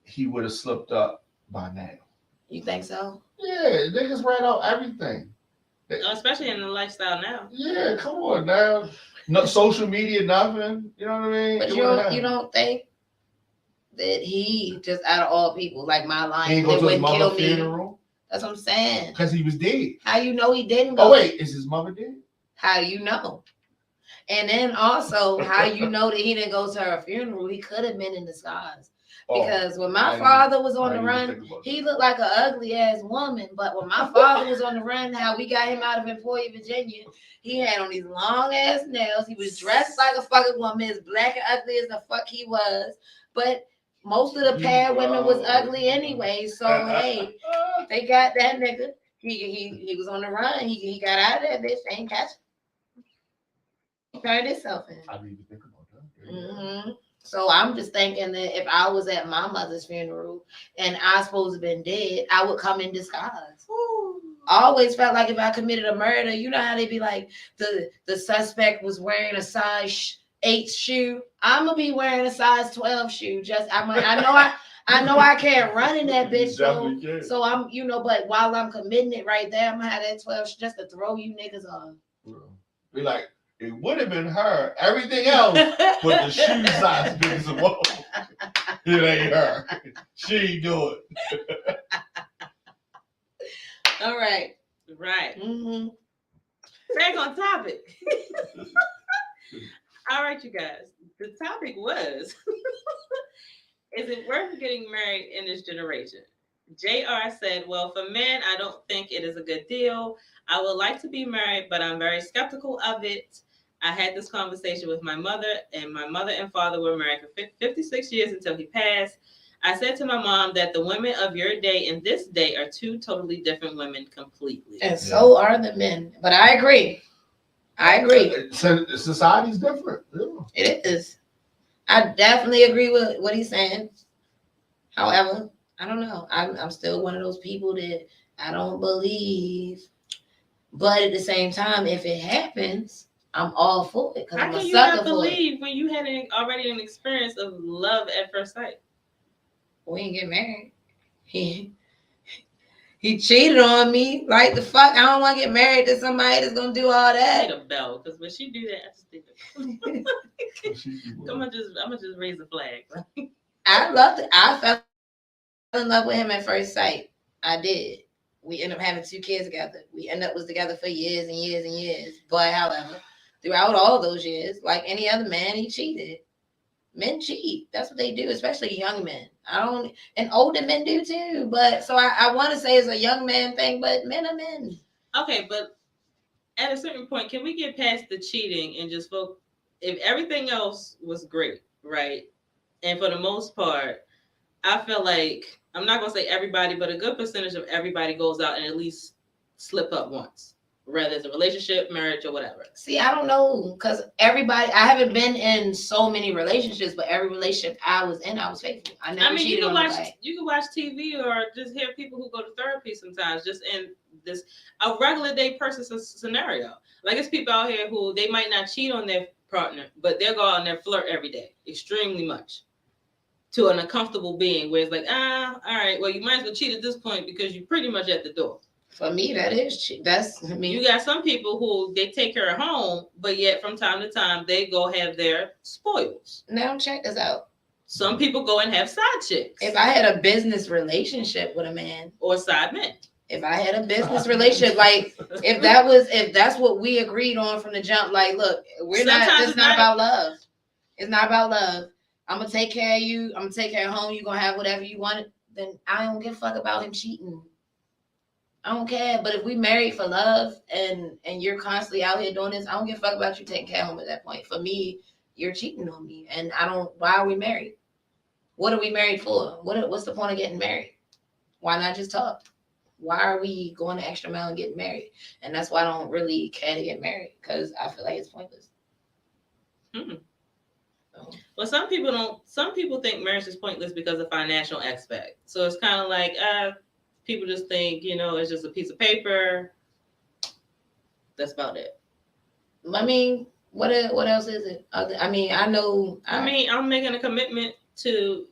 he would have slipped up by now. You think so? Yeah, niggas ran out everything. Especially in the lifestyle now. Yeah, come on now. No social media, nothing. You know what I mean? But you don't think that he just out of all people, like my line, he ain't go to his mother's funeral? That's what I'm saying. Because he was dead. How you know he didn't go? Oh, wait. Is his mother dead? How you know? And then also, how you know that he didn't go to her funeral? He could have been in disguise. Because when my father was on the run, he looked like an ugly ass woman. But when my father was on the run, how we got him out of Emporia, Virginia, he had on these long ass nails. He was dressed like a fucking woman, as black and ugly as the fuck he was. But most of the pad women was ugly anyway. So hey, they got that nigga. He was on the run. He got out of that bitch. They ain't catch him. He turned himself in. I need to think about that. Mm-hmm. So I'm just thinking that if I was at my mother's funeral and I supposed to have been dead, I would come in disguise. Ooh. I always felt like if I committed a murder, you know how they be like, the suspect was wearing a size 8 shoe. I'm gonna be wearing a size 12 shoe. I know I can't run in that bitch. So I'm, but while I'm committing it right there, I'm gonna have that 12 just to throw you niggas on. Be like, it would have been her. Everything else, but the shoe size big as a wall. It ain't her. She ain't do it. All right. Right. Mm-hmm. Back on topic. All right, you guys. The topic was, is it worth getting married in this generation? JR said, well, for men, I don't think it is a good deal. I would like to be married, but I'm very skeptical of it. I had this conversation with my mother, and my mother and father were married for 56 years until he passed. I said to my mom that the women of your day and this day are two totally different women completely. And so are the men. But I agree. Society's different. Yeah. It is. I definitely agree with what he's saying. However, I don't know. I'm still one of those people that I don't believe. But at the same time, if it happens, I'm all for it. How can you not believe when you had already an experience of love at first sight? We didn't get married. He cheated on me. Like the fuck, I don't want to get married to somebody that's gonna do all that. I need a bell, because when she do that, I just think, I'm gonna just raise a flag. I loved it. I fell in love with him at first sight. I did. We ended up having 2 kids together. We ended up was together for years and years and years. But however, throughout all those years, like any other man, he cheated. Men cheat. That's what they do, especially young men. And older men do too. But so I want to say it's a young man thing, but men are men. Okay, but at a certain point, can we get past the cheating and just focus? If everything else was great, right? And for the most part, I feel like, I'm not going to say everybody, but a good percentage of everybody goes out and at least slip up once. Whether it's a relationship, marriage, or whatever. See, I don't know, because I haven't been in so many relationships, but every relationship I was in, I was faithful. I never cheated on anybody. You can watch TV or just hear people who go to therapy sometimes, just in this a regular day person scenario. Like, it's people out here who they might not cheat on their partner, but they'll go out and they'll flirt every day, extremely much, to an uncomfortable being where it's like, all right, well, you might as well cheat at this point because you're pretty much at the door. For me, that's me. You got some people who they take care of home, but yet from time to time they go have their spoils. Now check this out. Some people go and have side chicks. If I had a business relationship with a man, or side men. If I had a business relationship, like if that's what we agreed on from the jump, like, look, it's not about love. It's not about love. I'm gonna take care of you. I'm gonna take care of home. You're gonna have whatever you want. Then I don't give a fuck about him cheating. I don't care. But if we married for love and you're constantly out here doing this, I don't give a fuck about you taking care of him at that point. For me, you're cheating on me. And why are we married? What are we married for? What's the point of getting married? Why not just talk? Why are we going the extra mile and getting married? And that's why I don't really care to get married, because I feel like it's pointless. So. Well, some people think marriage is pointless because of financial aspect. So it's kind of like, people just think, it's just a piece of paper. That's about it. I mean, what else is it? I mean, I'm making a commitment to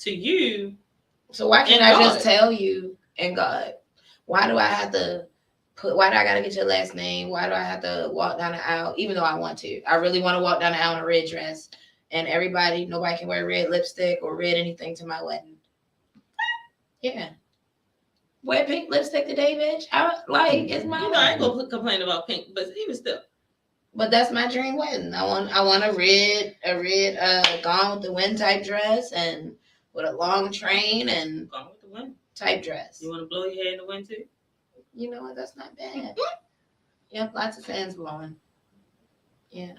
you. So why can't I just tell you and God? Why do I have to why do I gotta get your last name? Why do I have to walk down the aisle? Even though I want to. I really want to walk down the aisle in a red dress. And nobody can wear red lipstick or red anything to my wedding. Yeah. Wear pink lipstick today, bitch. It's my wedding. I ain't gonna complain about pink, but even still. But that's my dream wedding. I want a red Gone with the Wind type dress and with a long train and Gone with the wind type dress. You want to blow your hair in the wind too? You know what? That's not bad. Yep, lots of fans blowing. Yeah.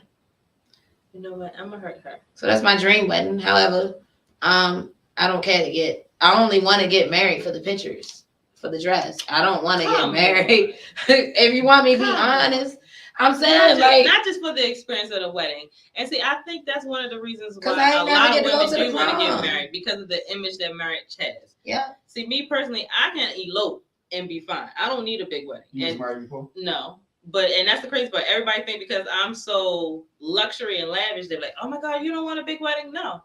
You know what? I'm gonna hurt her. So that's my dream wedding. However, I don't care to get. I only want to get married for the pictures, for the dress. I don't want to get married. If you want me to be honest, I'm saying not just for the experience of the wedding. And see, I think that's one of the reasons why a lot of women do want to get married, because of the image that marriage has. Yeah. See, me personally, I can elope and be fine. I don't need a big wedding. You was married before? No. And that's the crazy part. Everybody think because I'm so luxury and lavish, they're like, oh my God, you don't want a big wedding? No.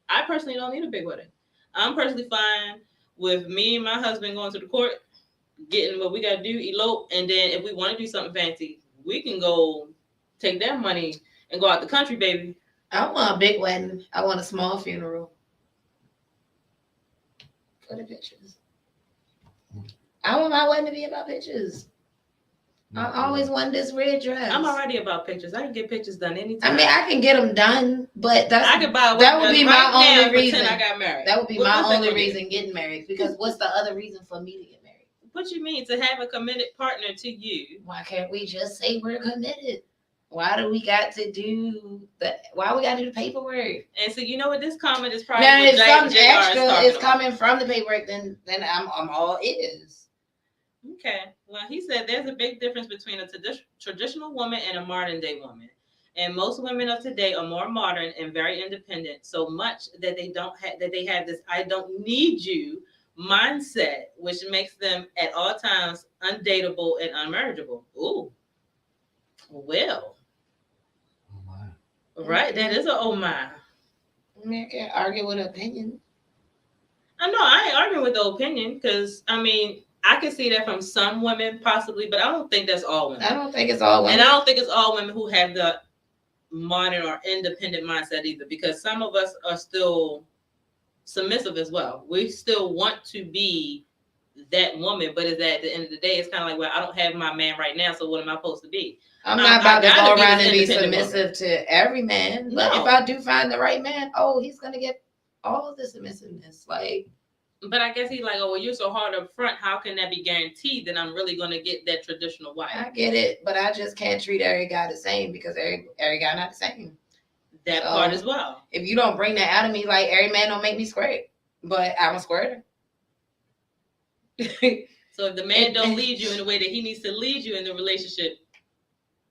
I personally don't need a big wedding. I'm personally fine with me and my husband going to the court, getting what we got to do, elope, and then if we want to do something fancy, we can go take that money and go out the country, baby. I don't want a big wedding. I want a small funeral. For the pictures. I want my wedding to be about pictures. I always wanted this red dress. I'm already about pictures. I can get pictures done anytime. I mean, I can get them done, but I could buy that would be my only reason. I got married. That would be my only reason getting married. Because what's the other reason for me to get married? What you mean? To have a committed partner to you. Why can't we just say we're committed? Why do we got to do that? Why we got to do the paperwork? And so you know what? This comment is probably now if something extra is coming from the paperwork, then I'm all is. Okay. Well, he said there's a big difference between a traditional woman and a modern day woman. And most women of today are more modern and very independent, so much that they have this I don't need you mindset, which makes them at all times undateable and unmarriageable. Ooh. Well. Oh my. Right. That is a oh my. I mean, I can't argue with an opinion. I know I ain't arguing with the opinion, because I mean I can see that from some women possibly, but I don't think that's all women. I don't think it's all women. And I don't think it's all women who have the modern or independent mindset either, because some of us are still submissive as well. We still want to be that woman, but is that at the end of the day, it's kind of like, well, I don't have my man right now, so what am I supposed to be? I'm not about to go around and be submissive to every man, but if I do find the right man, he's going to get all of the submissiveness. But I guess he's like, oh, well, you're so hard up front. How can that be guaranteed that I'm really going to get that traditional wife? I get it, but I just can't treat every guy the same, because every guy not the same. That part as well. If you don't bring that out of me, like every man don't make me squirt, but I'm a squirter. So if the man don't lead you in the way that he needs to lead you in the relationship.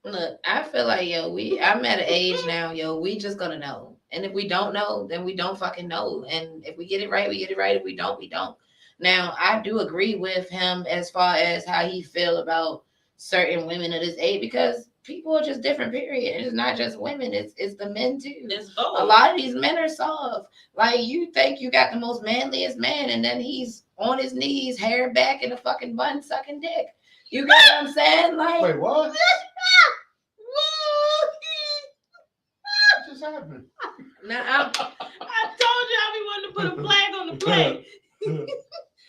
Look, I feel like, I'm at an age now, we just gonna know. And if we don't know, then we don't fucking know. And if we get it right, we get it right. If we don't, we don't. Now, I do agree with him as far as how he feel about certain women of this age, because people are just different, period. It's not just women. It's the men, too. It's both. A lot of these men are soft. Like, you think you got the most manliest man, and then he's on his knees, hair back in a fucking bun, sucking dick. You get what I'm saying? Like, wait, what? What just happened? Now, I told you I be wanting to put a flag on the plate.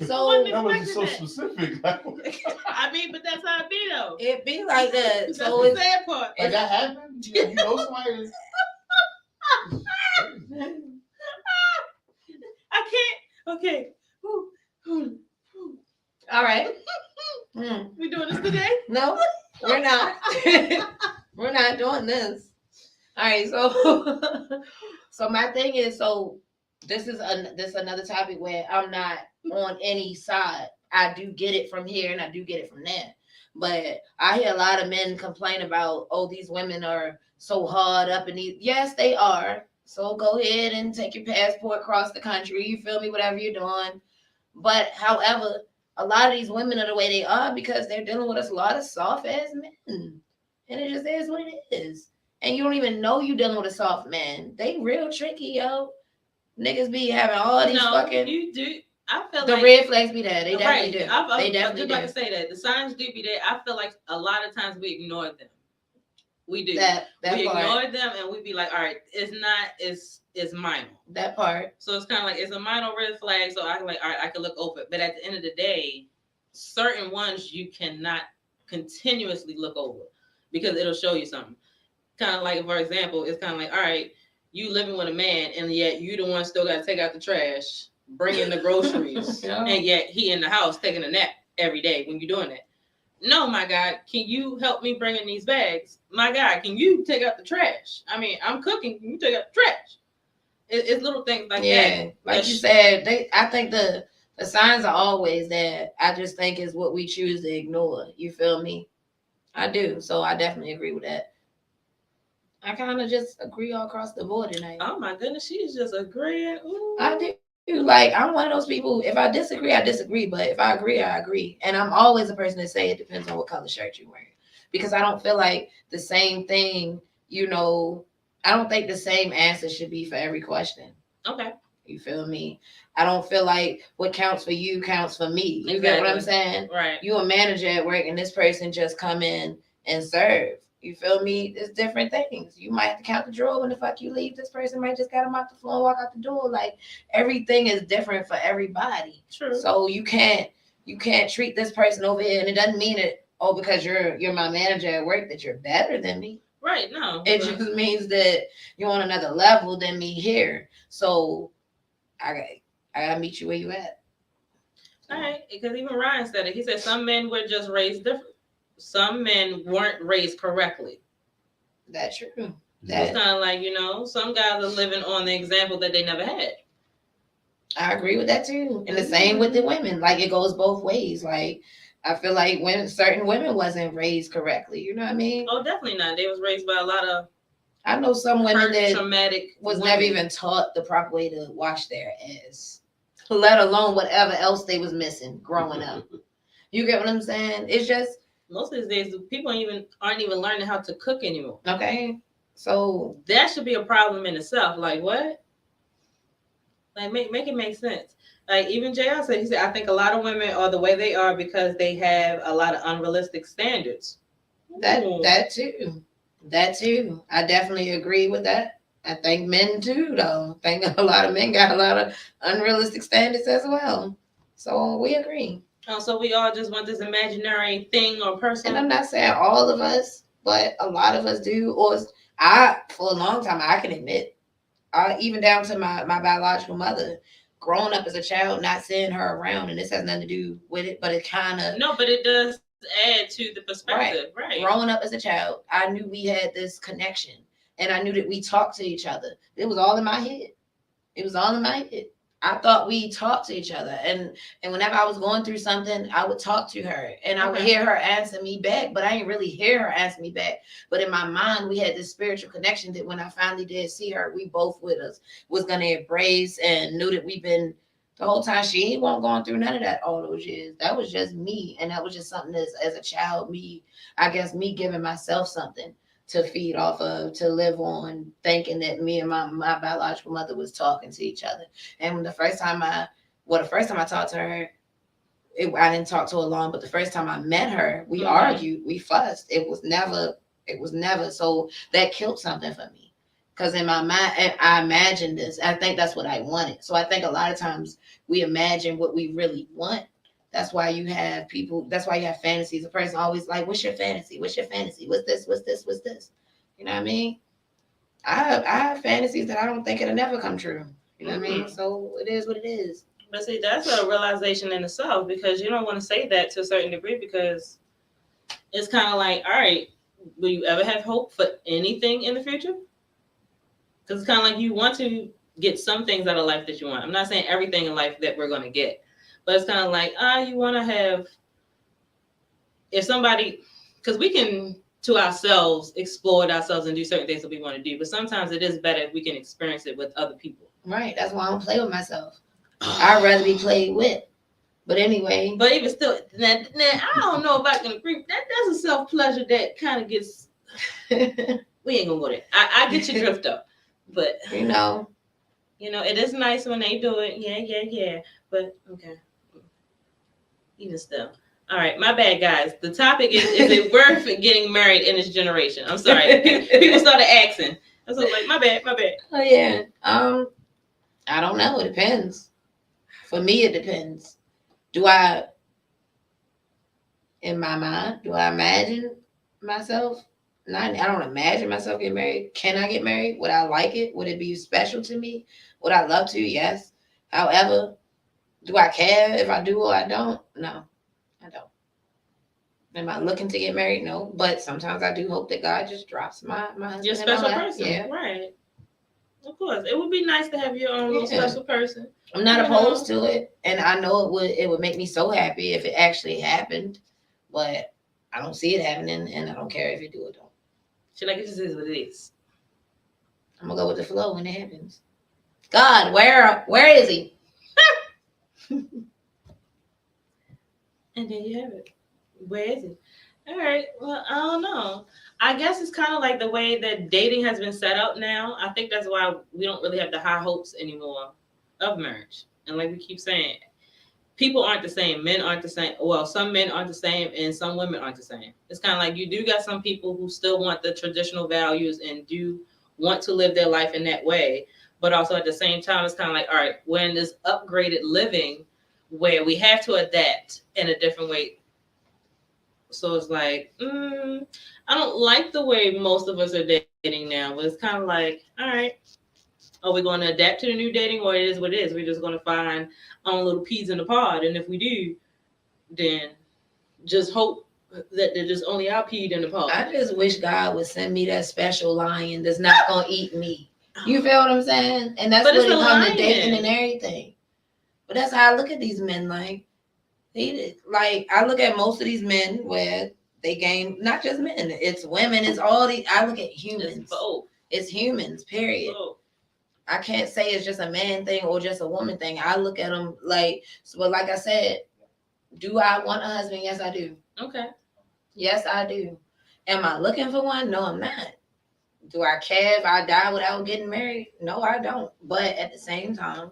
So that was so specific. I mean, but that's how it be though. It be like that. That's so the sad part. Like that happened? You know somebody. I can't. Okay. All right. We doing this today? No, we're not. We're not doing this. All right. So my thing is, this is another topic where I'm not on any side. I do get it from here and I do get it from there. But I hear a lot of men complain about, these women are so hard up in these. Yes, they are. So go ahead and take your passport across the country. You feel me? Whatever you're doing. But however, a lot of these women are the way they are because they're dealing with a lot of soft ass men. And it just is what it is. And you don't even know you dealing with a soft man. They real tricky, yo. Niggas be having all these fucking. You do. I feel the like red flags be there. They definitely do. They definitely do. I was just about to say that the signs do be there. I feel like a lot of times we ignore them. We do. We ignore them and we be like, all right, it's minor. That part. So it's kind of like it's a minor red flag. So I can all right, I can look over it. But at the end of the day, certain ones you cannot continuously look over because it'll show you something. Kind of like, for example, it's kind of like, all right, you living with a man and yet you the one still got to take out the trash bringing the groceries, and yet he in the house taking a nap every day when you're doing that. No, my God, can you help me bring in these bags? My God, can you take out the trash? I mean, I'm cooking. Can you take out the trash? It's little things like that. Yeah, like you said, I think the signs are always there. I just think it's what we choose to ignore. You feel me? I do. So I definitely agree with that. I kind of just agree all across the board tonight. Oh my goodness, she's just agreeing. Ooh. I do. Like, I'm one of those people, if I disagree, I disagree. But if I agree, I agree. And I'm always a person that say it depends on what color shirt you're wearing. Because I don't feel like the same thing, you know, I don't think the same answer should be for every question. Okay. You feel me? I don't feel like what counts for you counts for me. You get what I'm saying? Right. You a manager at work and this person just come in and serve. You feel me? It's different things. You might have to count the drawer when the fuck you leave. This person might just got them out the floor and walk out the door. Like, everything is different for everybody. True. So you can't treat this person over here, and it doesn't mean it, because you're my manager at work, that you're better than me. Right. No. It just means that you're on another level than me here. So I gotta meet you where you at. All right. Because even Ryan said it. He said some men were just raised different. Some men weren't raised correctly. That's true. It's kind of like, you know, some guys are living on the example that they never had. I agree with that too. And the same with the women. Like, it goes both ways. Like, I feel like certain women wasn't raised correctly. You know what I mean? Oh, definitely not. They was raised by a lot of I know some women that traumatic was never even taught the proper way to wash their ass, let alone whatever else they was missing growing up. You get what I'm saying? It's just, most of these days, people aren't even learning how to cook anymore. Okay. So that should be a problem in itself. Like, what? Like, make it make sense. Like, even JR said, he said, I think a lot of women are the way they are because they have a lot of unrealistic standards. That too. That too. I definitely agree with that. I think men too, though. I think a lot of men got a lot of unrealistic standards as well. So we agree. Oh, so we all just want this imaginary thing or person? And I'm not saying all of us, but a lot of us do. Or for a long time, I can admit, even down to my biological mother, growing up as a child, not seeing her around, and this has nothing to do with it, but it kind of... No, but it does add to the perspective, right? Growing up as a child, I knew we had this connection, and I knew that we talked to each other. It was all in my head. It was all in my head. I thought we talked to each other, and whenever I was going through something, I would talk to her, and I would hear her answer me back, but I didn't really hear her answer me back. But in my mind, we had this spiritual connection that when I finally did see her, we both was going to embrace, and knew that we've been the whole time. She wasn't going through none of that all those years. That was just me, and that was just something as a child, me giving myself something to feed off of, to live on, thinking that me and my biological mother was talking to each other. And the first time I talked to her, I didn't talk to her long, but the first time I met her, we argued, we fussed. It was never. So that killed something for me. Because in my mind, I imagined this. I think that's what I wanted. So I think a lot of times we imagine what we really want. That's why you have fantasies. A person always like, what's your fantasy? What's your fantasy? What's this? What's this? What's this? You know what I mean? I have fantasies that I don't think it'll never come true. You know what I mean? So it is what it is. But see, that's a realization in itself, because you don't want to say that to a certain degree, because it's kind of like, all right, will you ever have hope for anything in the future? Because it's kind of like you want to get some things out of life that you want. I'm not saying everything in life that we're going to get. But it's kind of like, you want to have, if somebody, because we can, to ourselves, explore ourselves and do certain things that we want to do. But sometimes it is better if we can experience it with other people. Right. That's why I don't play with myself. I'd rather be played with. But anyway. But even still, now I don't know if I can agree. That's a self-pleasure that kind of gets, we ain't going to go there. I get your drift up. But, you know, it is nice when they do it. Yeah. But, okay. Even still. All right, my bad, guys. The topic is it worth getting married in this generation? I'm sorry. People started asking. I was like, my bad. Oh, yeah. I don't know. It depends. For me, it depends. In my mind, do I imagine myself? I don't imagine myself getting married. Can I get married? Would I like it? Would it be special to me? Would I love to? Yes. However, do I care if I do or I don't? No, I don't. Am I looking to get married? No, but sometimes I do hope that God just drops my husband your special in my life. person. Yeah, right. Of course, it would be nice to have your own little special person. I'm not opposed to it, and I know it would make me so happy if it actually happened, but I don't see it happening, and I don't care if it do or don't. She like, it just is what it is. I'm gonna go with the flow when it happens. God, where is he? And then you have it. Where is it? All right. Well, I don't know. I guess it's kind of like the way that dating has been set up now. I think that's why we don't really have the high hopes anymore of marriage. And like we keep saying, people aren't the same. Men aren't the same. Well, some men aren't the same and some women aren't the same. It's kind of like you do got some people who still want the traditional values and do want to live their life in that way. But also at the same time, it's kind of like, all right, we're in this upgraded living where we have to adapt in a different way. So it's like, I don't like the way most of us are dating now, but it's kind of like, all right, are we going to adapt to the new dating, or it is what it is? We're just going to find our own little peas in the pod. And if we do, then just hope that they're just only our peed in the pod. I just wish God would send me that special lion that's not going to eat me. You feel what I'm saying? And that's what it comes to dating and everything. But that's how I look at these men. Like I look at most of these men where they gain, not just men, it's women, it's all these. I look at humans. It's humans, period. I can't say it's just a man thing or just a woman thing. I look at them like, but like I said, do I want a husband? Yes, I do. Okay. Yes, I do. Am I looking for one? No, I'm not. Do I care if I die without getting married? No, I don't. But at the same time,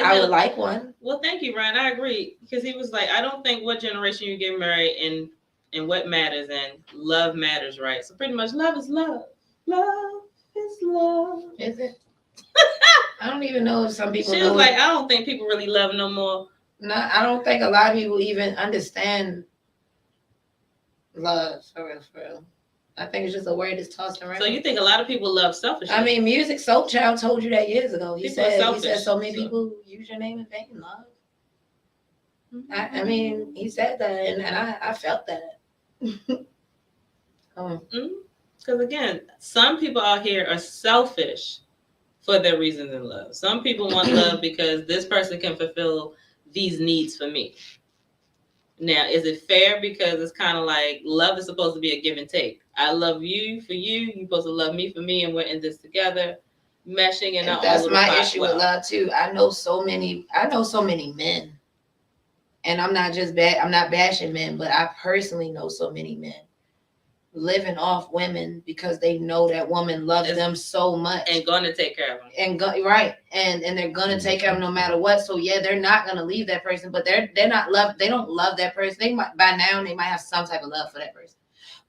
I would like one. Well, thank you, Ryan. I agree, because he was like, I don't think what generation you get married and what matters, and love matters, right? So pretty much, love is love. Love is love. Is it? I don't even know if some people. She was like, I don't think people really love no more. No, I don't think a lot of people even understand love for real. I think it's just a word that's tossed around. So you think a lot of people love selfishness? I mean, Music Soul Child told you that years ago. He said so many people use your name in vain, love. I mean, he said that, and I felt that. Because again, some people out here are selfish for their reasons in love. Some people want love because this person can fulfill these needs for me. Now, is it fair? Because it's kind of like love is supposed to be a give and take. I love you for you. You're supposed to love me for me, and we're in this together, meshing. And that's my issue with love too. I know so many men, and I'm not bashing men, but I personally know so many men living off women because they know that woman loves them so much and gonna take care of them, and they're gonna take care of them no matter what. So yeah, they're not gonna leave that person, but they don't love that person. They might have some type of love for that person,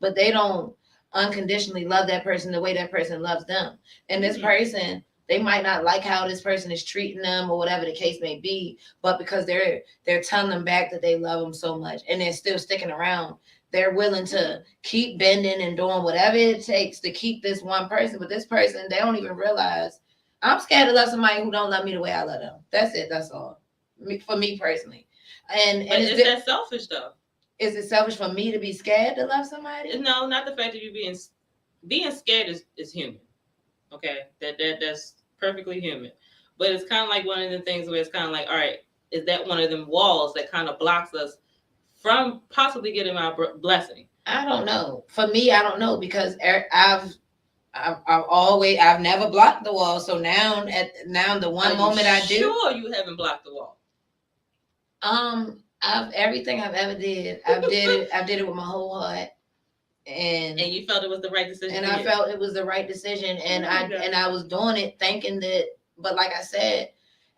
but they don't unconditionally love that person the way that person loves them. And this person, they might not like how this person is treating them or whatever the case may be, but because they're telling them back that they love them so much and they're still sticking around, they're willing to keep bending and doing whatever it takes to keep this one person. But this person, they don't even realize, I'm scared to love somebody who don't love me the way I love them. That's it. That's all. For me personally. And is that selfish though? Is it selfish for me to be scared to love somebody? No, not the fact that you being scared is human. Okay, that's perfectly human. But it's kind of like one of the things where it's kind of like, all right, is that one of them walls that kind of blocks us from possibly getting our blessing? I don't know. For me, I don't know, because I've never blocked the wall. So now the one moment I do. Sure, you haven't blocked the wall. Everything I've ever did, I did it with my whole heart, and you felt it was the right decision. And I felt it was the right decision, and I was doing it thinking that. But like I said,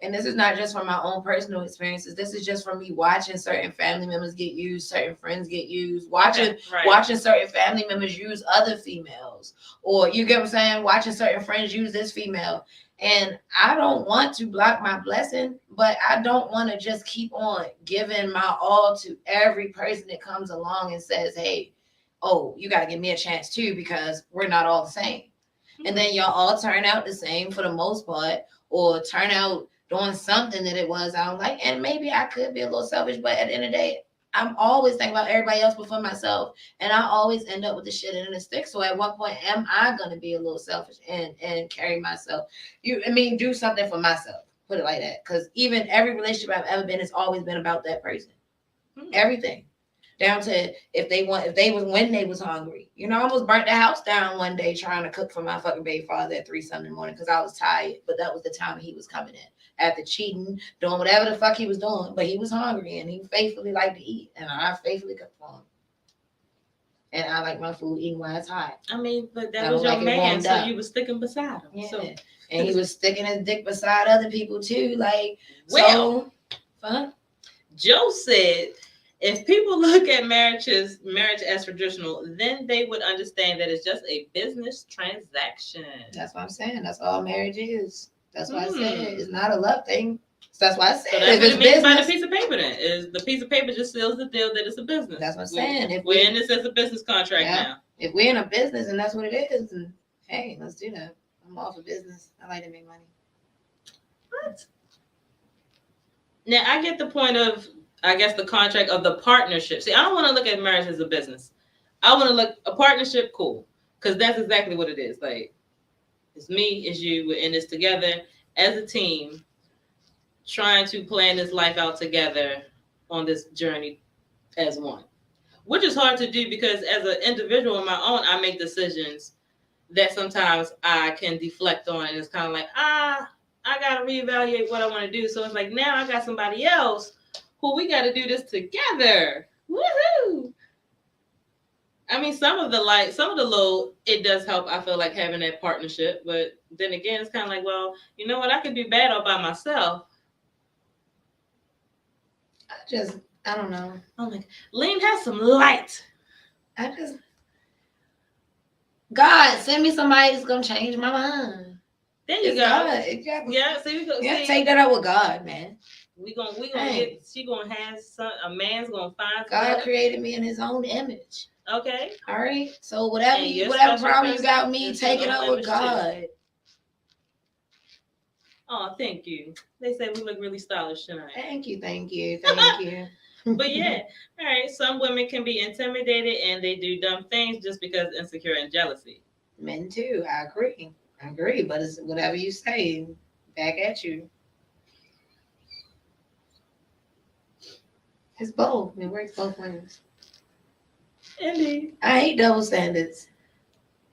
and this is not just from my own personal experiences. This is just from me watching certain family members get used, certain friends get used, watching certain family members use other females, or you get what I'm saying, watching certain friends use this female. And I don't want to block my blessing, but I don't want to just keep on giving my all to every person that comes along and says, hey, oh, you got to give me a chance too, because we're not all the same. Mm-hmm. And then y'all all turn out the same for the most part, or turn out doing something that it was I don't like. And maybe I could be a little selfish, but at the end of the day, I'm always thinking about everybody else before myself. And I always end up with the shit in the stick. So at one point, am I going to be a little selfish and carry myself? Do something for myself. Put it like that. Because even every relationship I've ever been, it's always been about that person. Everything. Down to when they was hungry. I almost burnt the house down one day trying to cook for my fucking baby father at 3 Sunday morning because I was tired. But that was the time he was coming in. After cheating, doing whatever the fuck he was doing. But he was hungry and he faithfully liked to eat. And I faithfully cooked for him. And I like my food eating while it's hot. But that was your man, so you was sticking beside him. Yeah. So. And he was sticking his dick beside other people too. Joe said, if people look at marriage as traditional, then they would understand that it's just a business transaction. That's what I'm saying. That's all marriage is. That's why I said it's not a love thing. So that's why I said so that's what it means by the piece of paper. Then is the piece of paper just seals the deal that it's a business. That's what I'm saying. If we're in this as a business contract now. If we're in a business and that's what it is, and hey, let's do that. I'm all for business. I like to make money. What? Now I get the point of, I guess, the contract of the partnership. See, I don't want to look at marriage as a business. I want to look a partnership, cool, because that's exactly what it is. Like, it's me, it's you. We're in this together as a team, trying to plan this life out together on this journey as one, which is hard to do because as an individual on my own, I make decisions that sometimes I can deflect on, and it's kind of like, I gotta reevaluate what I want to do. So it's like now I got somebody else who we got to do this together. Woohoo! Some of the low, it does help. I feel like having that partnership, but then again, it's kind of like, well, you know what? I could do bad all by myself. I don't know. I'm like, Lean has some light. God, send me somebody that's gonna change my mind. There you go. God. Exactly. Yeah, see, we go. Yeah, take that up with God, man. We gonna get. She gonna have a man's gonna find. God created me in His own image. Okay. All right. So whatever problem you got with me, take it up with God. Too. Oh, thank you. They say we look really stylish tonight. Thank you. But yeah, all right. Some women can be intimidated and they do dumb things just because insecure and jealousy. Men too. I agree. But it's whatever you say, back at you. It's both. It works both ways. Indeed. I hate double standards.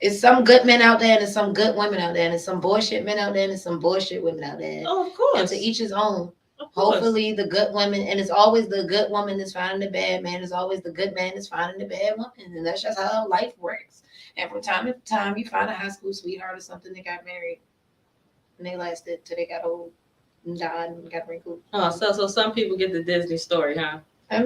It's some good men out there and there's some good women out there and there's some bullshit men out there and there's some bullshit women out there. Oh, of course. And to each his own. Hopefully the good women, and it's always the good woman that's finding the bad man. It's always the good man that's finding the bad woman. And that's just how life works. And from time to time, you find a high school sweetheart or something that got married. And they lasted till they got old and died and got wrinkled. Oh, so some people get the Disney story, huh? I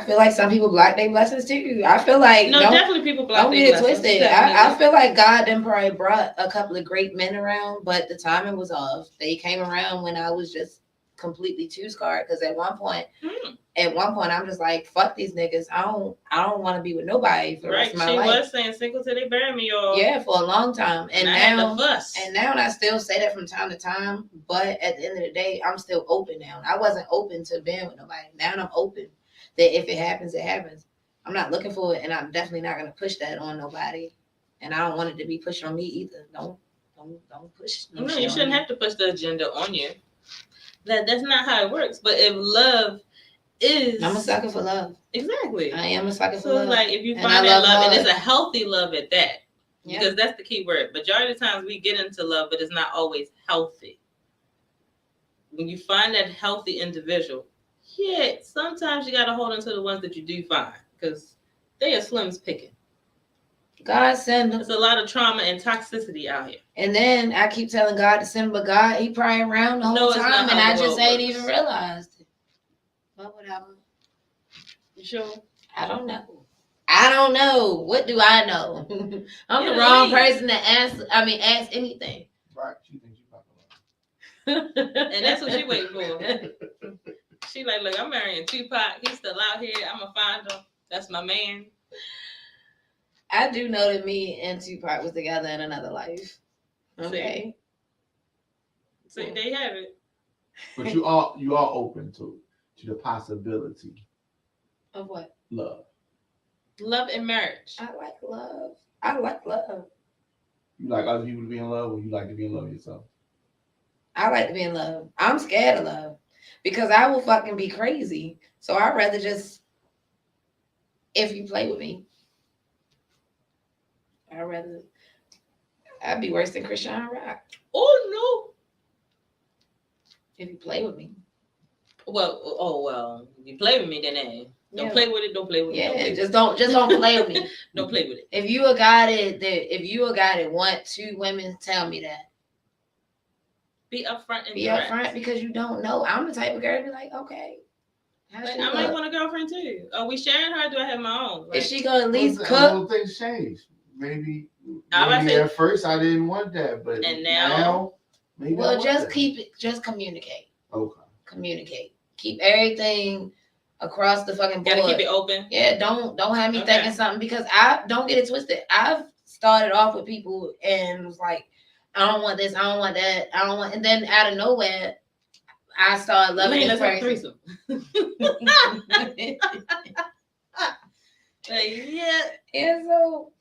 feel like some people block their blessings too. I feel like definitely people block their blessings. Don't get it twisted. I feel like God then probably brought a couple of great men around, but the timing was off. They came around when I was just completely too scarred. Because at one point, I'm just like, fuck these niggas. I don't want to be with nobody for the rest of my life. She was saying single till they bury me, y'all. Yeah, for a long time. And now I still say that from time to time. But at the end of the day, I'm still open now. I wasn't open to being with nobody. Now I'm open. That if it happens, it happens. I'm not looking for it, and I'm definitely not gonna push that on nobody. And I don't want it to be pushed on me either. Don't push. No, you shouldn't have to push the agenda on you. That's not how it works. But if love is, I'm a sucker for love. Exactly. I am a sucker for love. So like, if you find that love, and it's a healthy love at that, because that's the key word. Majority of the times we get into love, but it's not always healthy. When you find that healthy individual. Yeah, sometimes you got to hold on to the ones that you do find because they are slim's picking. God send them. There's a lot of trauma and toxicity out here. And then I keep telling God to send, but God, He probably around the whole time, and I just ain't even realized it. But whatever. You sure? I don't know. What do I know? I'm the wrong person to ask anything. Right. She thinks you popular. And that's what she waiting for. She like, look, I'm marrying Tupac. He's still out here. I'm going to find him. That's my man. I do know that me and Tupac was together in another life. Okay. So there you have it. But you are open to the possibility of what? Love. Love and marriage. I like love. I like love. You like other people to be in love, or you like to be in love yourself? I like to be in love. I'm scared of love because I will fucking be crazy. So I'd rather just, if you play with me, I'd be worse than Christian Rock. Oh, no. If you play with me. Well, if you play with me, then don't play with it. Don't play with it. Yeah, just don't play with me. Don't play with it. If you a guy that want two women, tell me that. Be upfront and be direct. upfront because you don't know. I'm the type of girl to be like, okay. I might want a girlfriend too. Are we sharing her? Or do I have my own? Is she gonna at least cook? Things change. Maybe at first I didn't want that, but now maybe. Well, just keep it. Just communicate. Okay. Communicate. Keep everything across the fucking board. Gotta keep it open. Yeah, don't have me thinking something because I don't get it twisted. I've started off with people and was like, I don't want this, I don't want that, I don't want, and then out of nowhere, I started loving this person. And so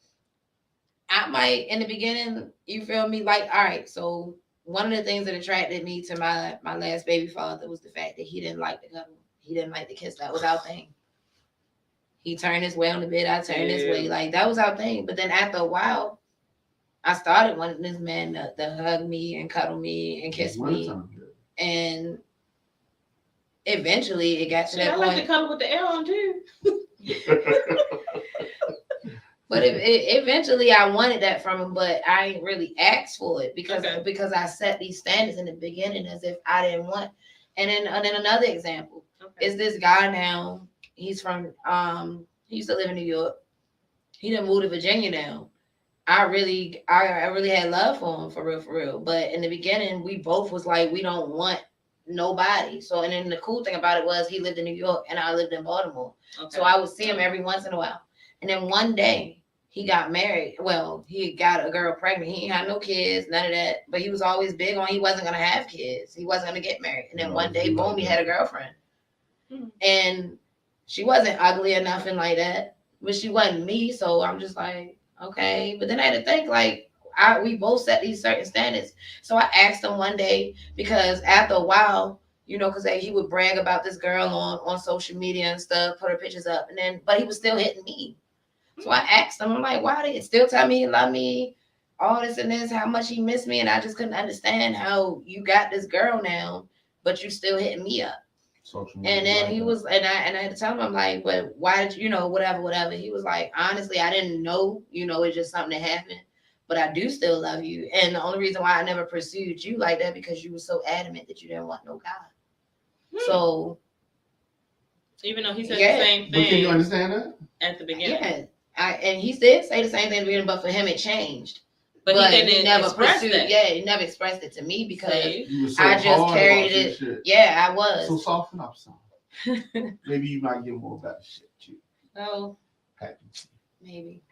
I might in the beginning, you feel me? Like, all right, so one of the things that attracted me to my last baby father was the fact that he didn't like to cuddle. He didn't like to kiss. That was our thing. He turned his way on the bed. I turned his way. Like, that was our thing. But then after a while, I started wanting this man to hug me and cuddle me and kiss me. And eventually it got to that point. I like to cuddle with the air on too. But eventually I wanted that from him, but I ain't really asked for it because I set these standards in the beginning as if I didn't want. And then another example is this guy now. He's from he used to live in New York. He done moved to Virginia now. I really had love for him for real. But in the beginning, we both was like, we don't want nobody. So and then the cool thing about it was he lived in New York and I lived in Baltimore. So I would see him every once in a while. And then one day he got married. Well, he got a girl pregnant. He ain't had no kids, none of that. But he was always big on he wasn't gonna have kids. He wasn't gonna get married. And then one day, boom, he had a girlfriend. And she wasn't ugly or nothing like that. But she wasn't me. So I'm just like, okay. But then I had to think like we both set these certain standards. So I asked him one day because after a while, you know, because he would brag about this girl on social media and stuff, put her pictures up, but he was still hitting me. So I asked him, I'm like, why did he still tell me he loved me, all this and this, how much he missed me, and I just couldn't understand how you got this girl now, but you still hitting me up. And then he was, and I had to tell him, I'm like, but why did you know, whatever. He was like, honestly, I didn't know, you know, it's just something that happened, but I do still love you. And the only reason why I never pursued you like that because you were so adamant that you didn't want no guy. So even though he said the same thing, but can you understand that at the beginning? Yeah. And he did say the same thing at the beginning, but for him it changed. But he never pursued it. Yeah, he never expressed it to me because I just carried it. Shit. Yeah, I was. So soften up some. Maybe you might get more better shit too. Oh, maybe.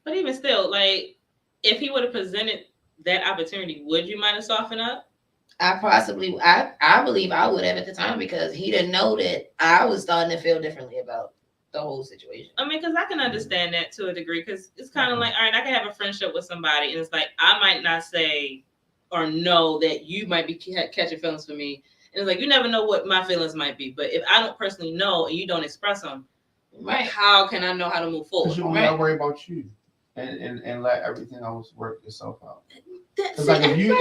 But even still, like, if he would have presented that opportunity, would you might have softened up? I believe I would have at the time because he didn't know that I was starting to feel differently about the whole situation. I mean, because I can understand that to a degree, because it's kind of like, all right, I can have a friendship with somebody, and it's like, I might not say or know that you might be catching feelings for me. And it's like, you never know what my feelings might be. But if I don't personally know and you don't express them, right, how can I know how to move forward? Because you don't worry about you and let everything else work itself out. Because like if you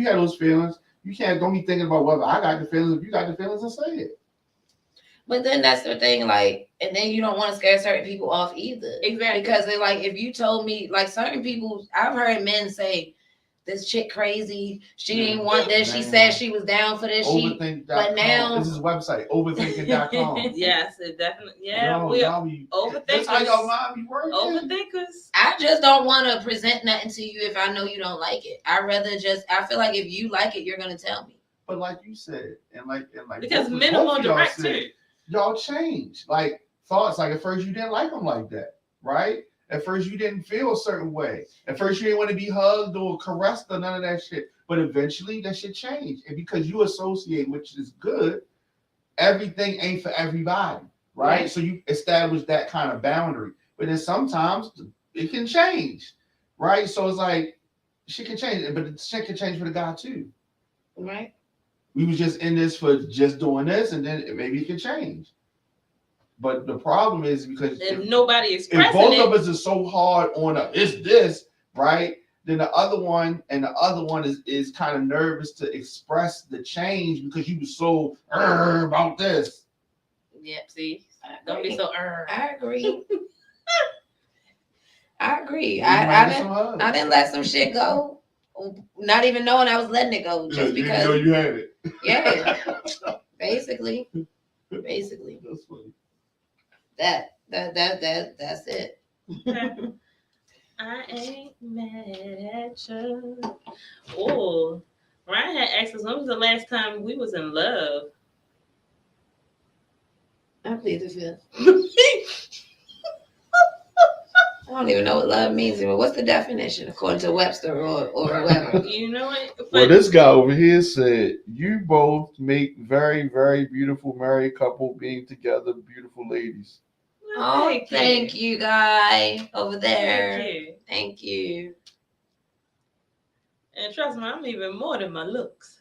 had those feelings, you don't be thinking about whether I got the feelings. If you got the feelings, then say it. But then that's the thing, like, and then you don't want to scare certain people off either. Exactly. Because they're like, if you told me, like, certain people, I've heard men say, this chick crazy, she didn't want this, she said she was down for this. But now this is a website, overthinking.com. Yes, it definitely, yeah. We overthinkers. That's how y'all mind be working. Overthinkers. I just don't want to present nothing to you if I know you don't like it. I feel like if you like it, you're gonna tell me. But like you said, and like because minimal direct too. Y'all change like thoughts. Like at first you didn't like them like that, right? At first, you didn't feel a certain way. At first, you didn't want to be hugged or caressed or none of that shit. But eventually, that shit changed. And because you associate, which is good, everything ain't for everybody, right? So you establish that kind of boundary. But then sometimes it can change, right? So it's like, shit can change, but the shit can change for the guy too. Right. We was just in this for just doing this, and then maybe it can change. But the problem is because if nobody expressing if both of us are so hard on it's this, right? Then the other one is kind of nervous to express the change because you were so about this. Yep, see? Don't be so I agree. I agree. I didn't let some shit go. Not even knowing I was letting it go. Just because you know you had it. Yeah. Basically. That's funny. That's it. I ain't mad at you. Oh, Ryan had asked us when was the last time we was in love? I plead the fifth. I don't even know what love means. But what's the definition according to Webster or whoever? You know what? Well, this guy over here said, you both make very, very beautiful married couple being together, beautiful ladies. Oh, thank you, guy over there. Thank you. And trust me, I'm even more than my looks.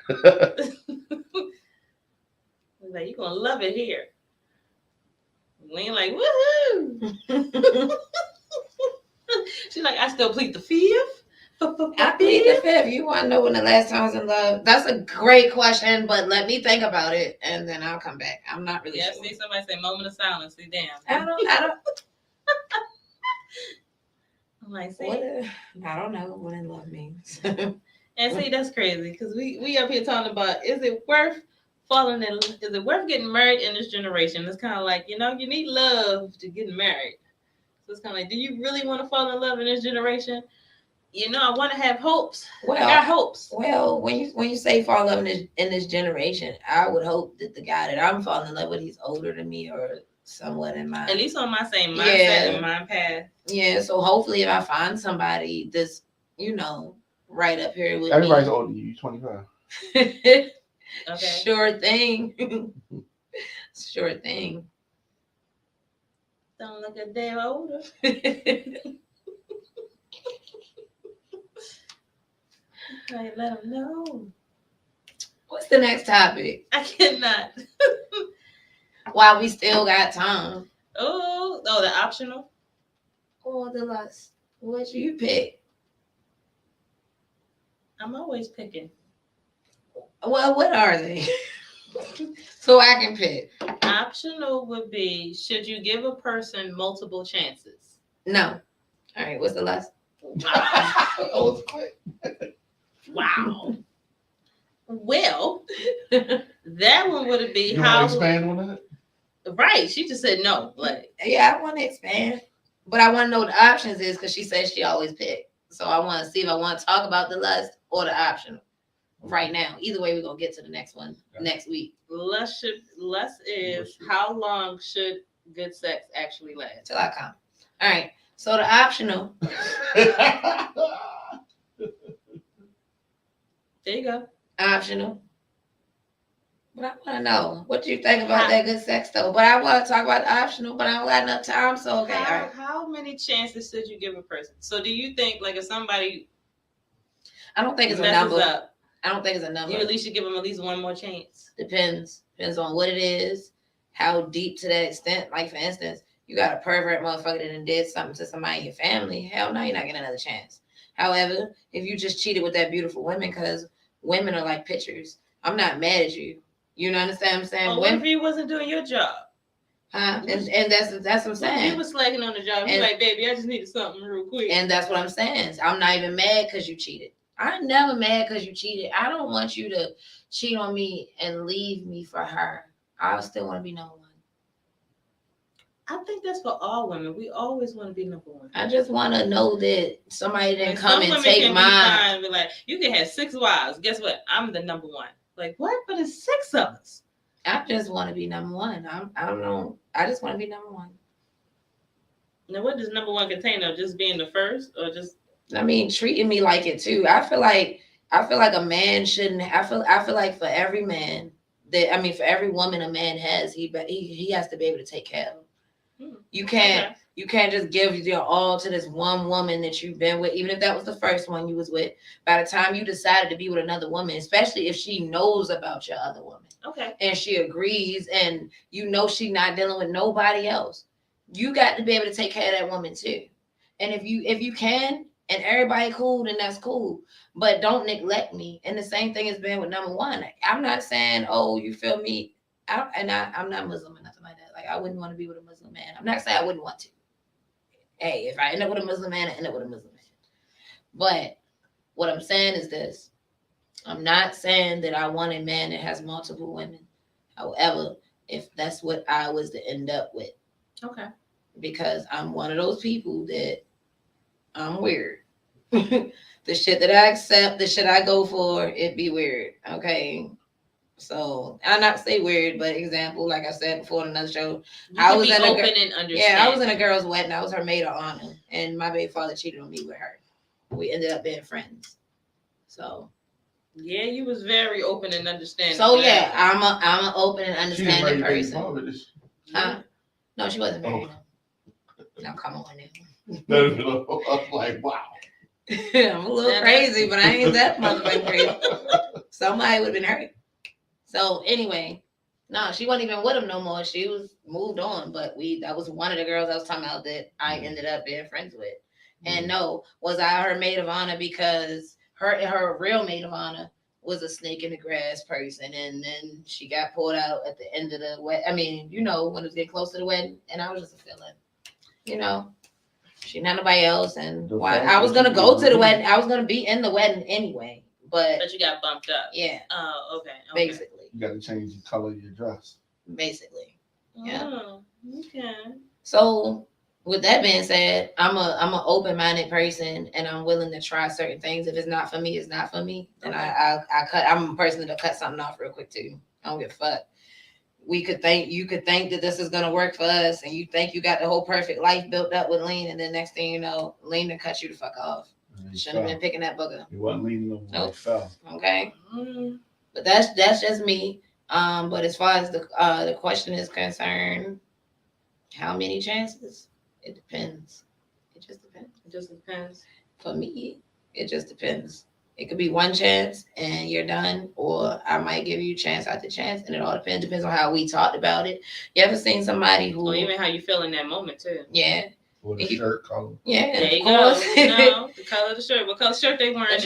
Like, you're gonna love it here. We ain't like, woohoo! She's like, I still plead the fifth. I plead the fifth. You want to know when the last time I was in love? That's a great question, but let me think about it, and then I'll come back. I'm not really sure. See, somebody say moment of silence. See, damn. I don't. I'm like, see? I don't know what in love means. And see, that's crazy, because we up here talking about, is it worth getting married in this generation? It's kind of like, you need love to get married. So it's kind of like, do you really want to fall in love in this generation? I want to have hopes. I got hopes. Well, when you say fall in love in this generation, I would hope that the guy that I'm falling in love with, he's older than me or somewhat in my, at least on my same mindset and mind path. Yeah. So hopefully, if I find somebody that's right up here with everybody's older than you. You're 25. Okay. Sure thing. Don't look a day older. I let them know. What's the next topic? I cannot. While we still got time. Oh, the optional. Or the lust. What you pick? I'm always picking. Well, what are they? So I can pick. Optional would be, should you give a person multiple chances? No. All right, what's the last? Wow. That was quick. Wow. Well, that one would be you how. Want to expand on that? Right. She just said no. Like, yeah, I want to expand. But I want to know what the options is because she says she always pick. So I want to see if I want to talk about the lust or the optional right now. Either way, we're going to get to the next one next week. Lust is how long should good sex actually last? Till I come. All right. So the optional. There you go. Optional. But I want to know what you think about that good sex though. But I want to talk about the optional, but I don't got enough time. So okay. How many chances should you give a person? So do you think like if somebody I don't think it's a number. I don't think it's a number. You at least should give them at least one more chance. Depends on what it is, how deep to that extent. Like for instance, you got a pervert motherfucker that done did something to somebody in your family. Hell no, you're not getting another chance. However, if you just cheated with that beautiful woman, because women are like pictures, I'm not mad at you. You know understand what I'm saying? Oh, what if he wasn't doing your job? Huh? And that's what I'm saying. He was slacking on the job. He's like, baby, I just needed something real quick. And that's what I'm saying. I'm not even mad because you cheated. I'm never mad because you cheated. I don't want you to cheat on me and leave me for her. I still want to be number one. I think that's for all women. We always want to be number one. I just want to know that somebody didn't come and take mine. Be like, you can have 6 wives. Guess what? I'm the number one. Like, what? But it's 6 of us. I just want to be number one. I just want to be number one. Now, what does number one contain? Though, just being the first, or just? I mean, treating me like it too. I feel like a man shouldn't. I feel like for every man for every woman a man has, he has to be able to take care of. You can't. Okay. You can't just give your all to this one woman that you've been with, even if that was the first one you was with. By the time you decided to be with another woman, especially if she knows about your other woman, okay, and she agrees, and you know she's not dealing with nobody else, you got to be able to take care of that woman too. And if you can, and everybody cool, then that's cool. But don't neglect me. And the same thing has been with number one. I'm not saying, oh, you feel me? I'm not Muslim or nothing like that. Like, I wouldn't want to be with a Muslim man. I'm not saying I wouldn't want to. Hey, if I end up with a Muslim man, I end up with a Muslim man. But what I'm saying is this. I'm not saying that I want a man that has multiple women. However, if that's what I was to end up with. Okay. Because I'm one of those people that I'm weird. The shit that I accept, the shit I go for, it be weird. Okay. So I'll not say weird, but example, like I said before in another show, I was in I was in a girl's wedding. I was her maid of honor, and my baby father cheated on me with her. We ended up being friends. So yeah, you was very open and understanding. So yeah, I'm an open and understanding person. No, she wasn't married. Now come on now. I'm like, wow. I'm a little crazy, but I ain't that motherfucking crazy. Somebody would have been hurt. So anyway, no, she wasn't even with him no more. She was moved on, but that was one of the girls I was talking about that I ended up being friends with. And no, was I her maid of honor because her real maid of honor was a snake in the grass person, and then she got pulled out at the end of the wedding. I mean, when it was getting close to the wedding, and I was just a feeling, she not nobody else, and I was gonna go to the wedding. I was gonna be in the wedding anyway, but you got bumped up. Yeah. Oh, okay. Basically. You got to change the color of your dress. Basically. Yeah. Oh, okay. So with that being said, I'm a open-minded person, and I'm willing to try certain things. If it's not for me, it's not for me. And I cut. I'm a person that'll cut something off real quick too. I don't give a fuck. You could think that this is gonna work for us, and you think you got the whole perfect life built up with Lean, and then next thing you know, Lean to cut you the fuck off. Shouldn't have been picking that book up. You wasn't leaning no more. Nope. Fell. Okay. Mm-hmm. But that's just me. But as far as the question is concerned, how many chances? It depends. It just depends. For me, it just depends. It could be one chance and you're done, or I might give you chance after chance, and it all depends on how we talked about it. You ever seen somebody who, or even how you feel in that moment too? Yeah. Or the shirt color. Yeah, there you go. The color of the shirt. What color shirt they wearing?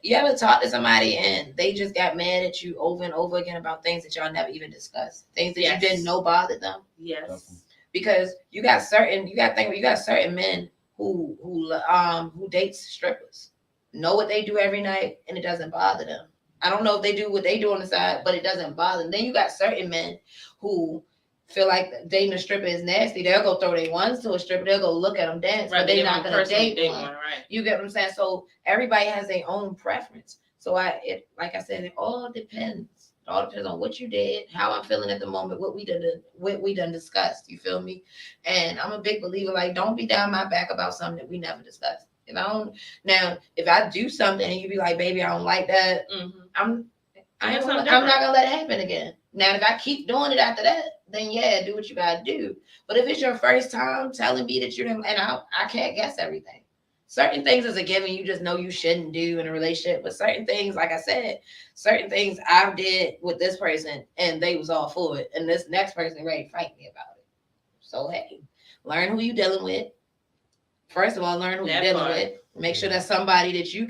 You ever talk to somebody and they just got mad at you over and over again about things that y'all never even discussed, things that you didn't know bothered them? Yes. Because you got certain men who dates strippers, know what they do every night, and it doesn't bother them. I don't know if they do what they do on the side, but it doesn't bother them. Then you got certain men who feel like dating a stripper is nasty. They'll go throw their ones to a stripper. They'll go look at them dance, right, but they're not going to date one. Right. You get what I'm saying? So everybody has their own preference. So like I said, it all depends. It all depends on what you did, how I'm feeling at the moment, what we done discussed. You feel me? And I'm a big believer, like, don't be down my back about something that we never discussed. If I do something and you be like, baby, I don't like that, mm-hmm. I'm not gonna let it happen again. Now, if I keep doing it after that, then yeah, do what you gotta do. But if it's your first time telling me that you didn't, and I can't guess everything. Certain things is a given, you just know you shouldn't do in a relationship. But certain things, like I said, certain things I did with this person and they was all for it, and this next person ready to fight me about it. So hey, learn who you dealing with. First of all, learn who you're dealing with. Make sure that's somebody that you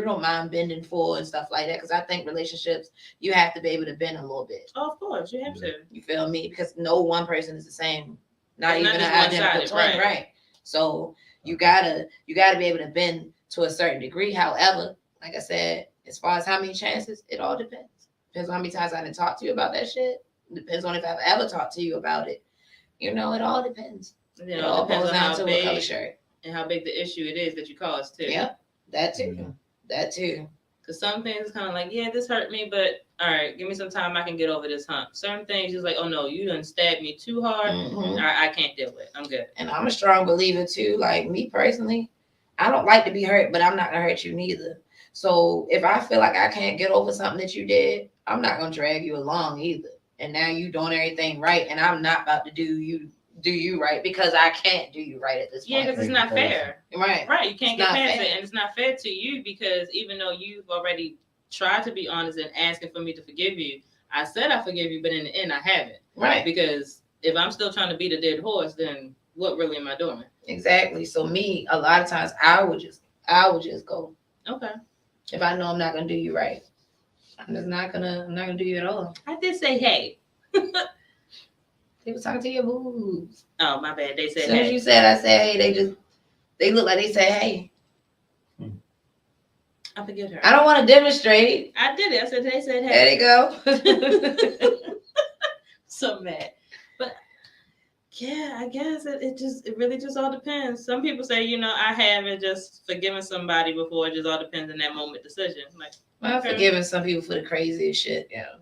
don't mind bending for and stuff like that. Because I think relationships, you have to be able to bend a little bit. Oh, of course, you have to. You feel me? Because no one person is the same. Not even an identical twin, right? So you gotta be able to bend to a certain degree. However, like I said, as far as how many chances, it all depends. Depends on how many times I didn't talk to you about that shit. Depends on if I've ever talked to you about it. It all depends. It all depends on how big and how big the issue it is that you caused too. Yeah, that too. Mm-hmm. That too. Because some things kind of like, yeah, this hurt me, but all right, give me some time. I can get over this hump. Certain things, just like, oh no, you done stabbed me too hard. I can't deal with it. I'm good. And I'm a strong believer too. Like me personally, I don't like to be hurt, but I'm not gonna hurt you neither. So if I feel like I can't get over something that you did, I'm not gonna drag you along either. And now you doing everything right, and I'm not about to do you right because I can't do you right at this point. Yeah, because it's not fair. Right. You can't get past it, and it's not fair to you because even though you've already tried to be honest and asking for me to forgive you, I said I forgive you, but in the end I haven't. Right. Because if I'm still trying to beat a dead horse, then what really am I doing? Exactly. So me, a lot of times I would just go. Okay. If I know I'm not gonna do you right, I'm not gonna do you at all. I did say hey. They was talking to your boobs. Oh, my bad. They said as soon as hey. you said I said hey, they look like they said hey. I forget her. I don't want to demonstrate. I did it. I said they said hey. There they go. So mad. But yeah, I guess it really just all depends. Some people say, I haven't just forgiven somebody before. It just all depends on that moment decision. Like, I've forgiven some people for the craziest shit. Yeah,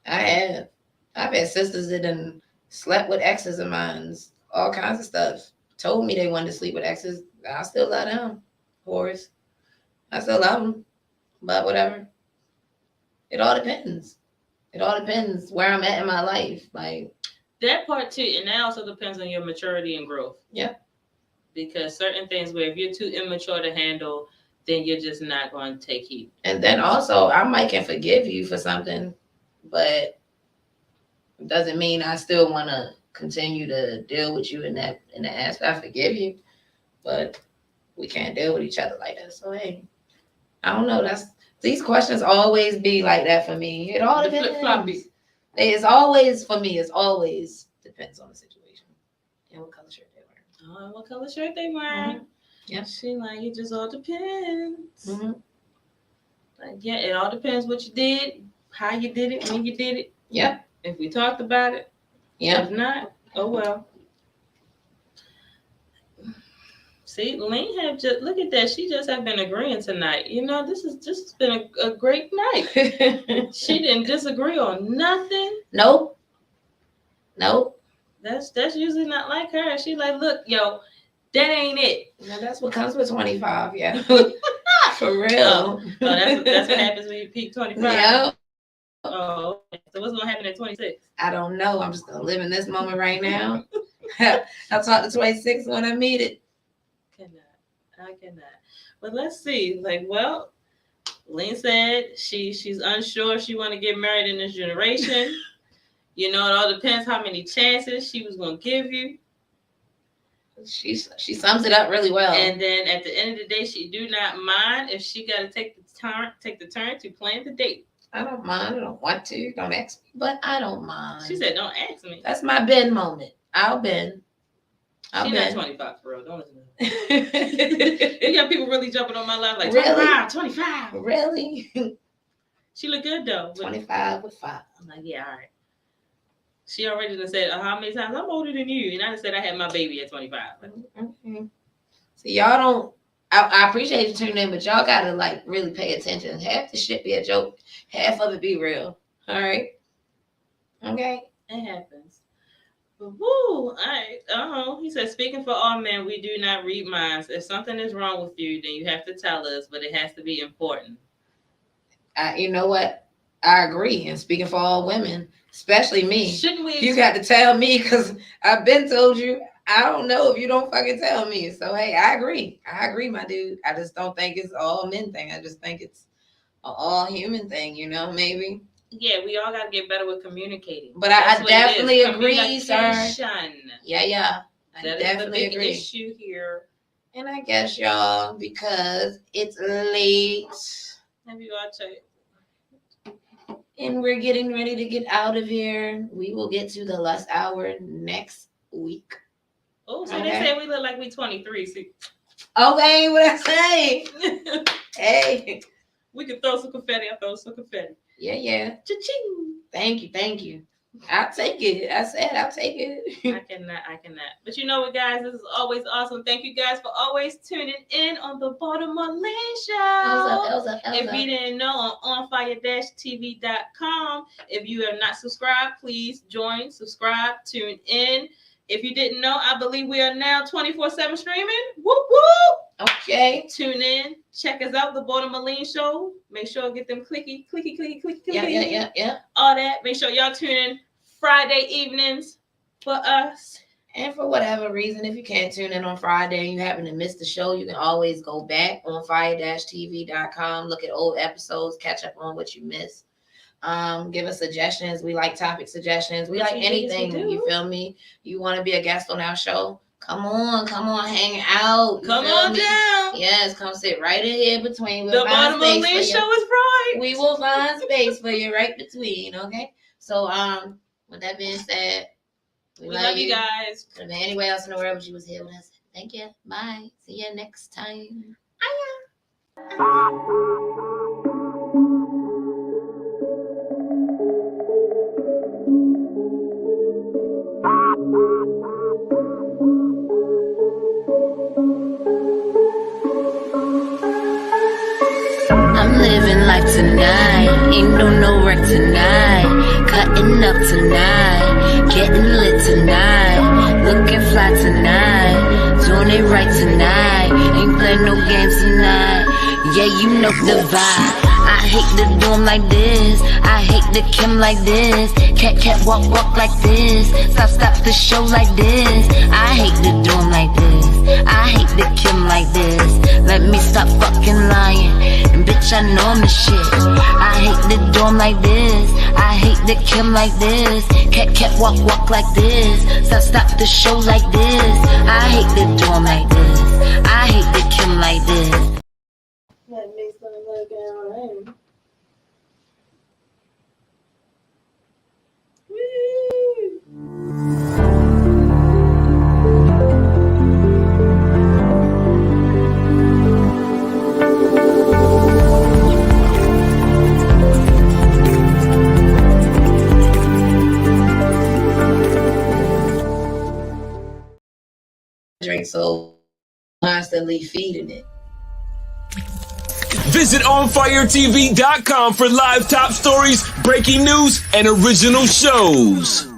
I have. I've had sisters that done slept with exes of mine, all kinds of stuff. Told me they wanted to sleep with exes. I still love them, whores. I still love them, but whatever. It all depends. It all depends where I'm at in my life. Like that part too, and that also depends on your maturity and growth. Yeah. Because certain things where if you're too immature to handle, then you're just not going to take heed. And then also, I might can forgive you for something, but it doesn't mean I still want to continue to deal with you in that aspect. I forgive you, but we can't deal with each other like that. So hey, I don't know. These questions always be like that for me. It all depends. It's always for me. It's always depends on the situation and what color shirt they wear. Oh, what color shirt they wear? Mm-hmm. Yeah, she like it just all depends. Mm-hmm. Like yeah, it all depends what you did, how you did it, when you did it. Yep. If we talked about it. Yeah. If not, oh well. See, Lean have just look at that. She just have been agreeing tonight. This has been a great night. She didn't disagree on nothing. Nope. That's usually not like her. She like, look, yo, that ain't it. Now that's what comes with 25. Yeah. For real. Oh, that's what happens when you peak 25. Yeah. Oh, so what's gonna happen at 26? I don't know. I'm just gonna live in this moment right now. I'll talk to 26 when I meet it. I cannot. But let's see. Like, well, Lean said she's unsure if she want to get married in this generation. It all depends how many chances she was gonna give you. She sums it up really well. And then at the end of the day, she do not mind if she got to take the turn to plan the date. I don't mind. I don't want to. Don't ask me, but I don't mind. She said, "Don't ask me." That's my bend moment. I'll bend. She's not 25 for real. Don't listen to her. You got people really jumping on my life like really? 25. Really? She look good though. 25 with 5. I'm like, yeah, all right. She already done said how many times I'm older than you, and I just said I had my baby at 25. Mm-hmm. So y'all don't. I appreciate you tuning in, but y'all gotta like really pay attention. Half the shit be a joke, half of it be real. All right. Okay. It happens. But woo! All right. He said, speaking for all men, we do not read minds. If something is wrong with you, then you have to tell us, but it has to be important. You know what? I agree. And speaking for all women, especially me, shouldn't we? You got to tell me because I've been told you. I don't know if you don't fucking tell me. So hey, I agree, my dude. I just don't think it's all men thing. I just think it's an all human thing. Maybe. Yeah, we all got to get better with communicating. But I definitely agree, sir. Yeah. I that definitely is the big agree. Issue here. And I guess y'all, because it's late. Have you all checked? And we're getting ready to get out of here. We will get to the last hour next week. Oh, so they say we look like we 23. See? Okay, what I say? Hey. We can throw some confetti. I'll throw some confetti. Yeah. Cha-ching. Thank you. I'll take it. I said I'll take it. I cannot. But you know what, guys? This is always awesome. Thank you guys for always tuning in on the Baltimore Lean Show. Elza. If you didn't know, on onfire-tv.com. If you have not subscribed, please join, subscribe, tune in. If you didn't know, I believe we are now 24/7 streaming. Whoop whoop. Okay. Tune in. Check us out, the Baltimore Lean Show. Make sure to get them clicky. Yeah. All that. Make sure y'all tune in Friday evenings for us. And for whatever reason, if you can't tune in on Friday and you happen to miss the show, you can always go back on fire-tv.com, look at old episodes, catch up on what you missed. Give us suggestions. We like topic suggestions. We like anything. You feel me? You want to be a guest on our show? Come on, hang out. Come on down. Yes, come sit right in here between. The Baltimore Lean Show is right. We will find space for you right between. Okay. So with that being said, we love you guys. Could have been anywhere else in the world, but you was here with us. Thank you. Bye. See you next time. I'm living life tonight, ain't no wreck tonight. Cutting up tonight, getting lit tonight. Looking fly tonight, doing it right tonight. Ain't playing no games tonight, yeah, you know the vibe. I hate to do 'em like this, I hate to Kim like this. Cat walk like this, stop the show like this. I hate to do 'em like this, I hate to Kim like this. Let me stop fucking lying, and bitch I know I'm the shit. I hate to do 'em like this, I hate to Kim like this. Cat walk like this, stop the show like this. I hate to do 'em like this, I hate to Kim like this. Let me look out. Drink so constantly feeding it. Visit onfiretv.com for live top stories, breaking news, and original shows.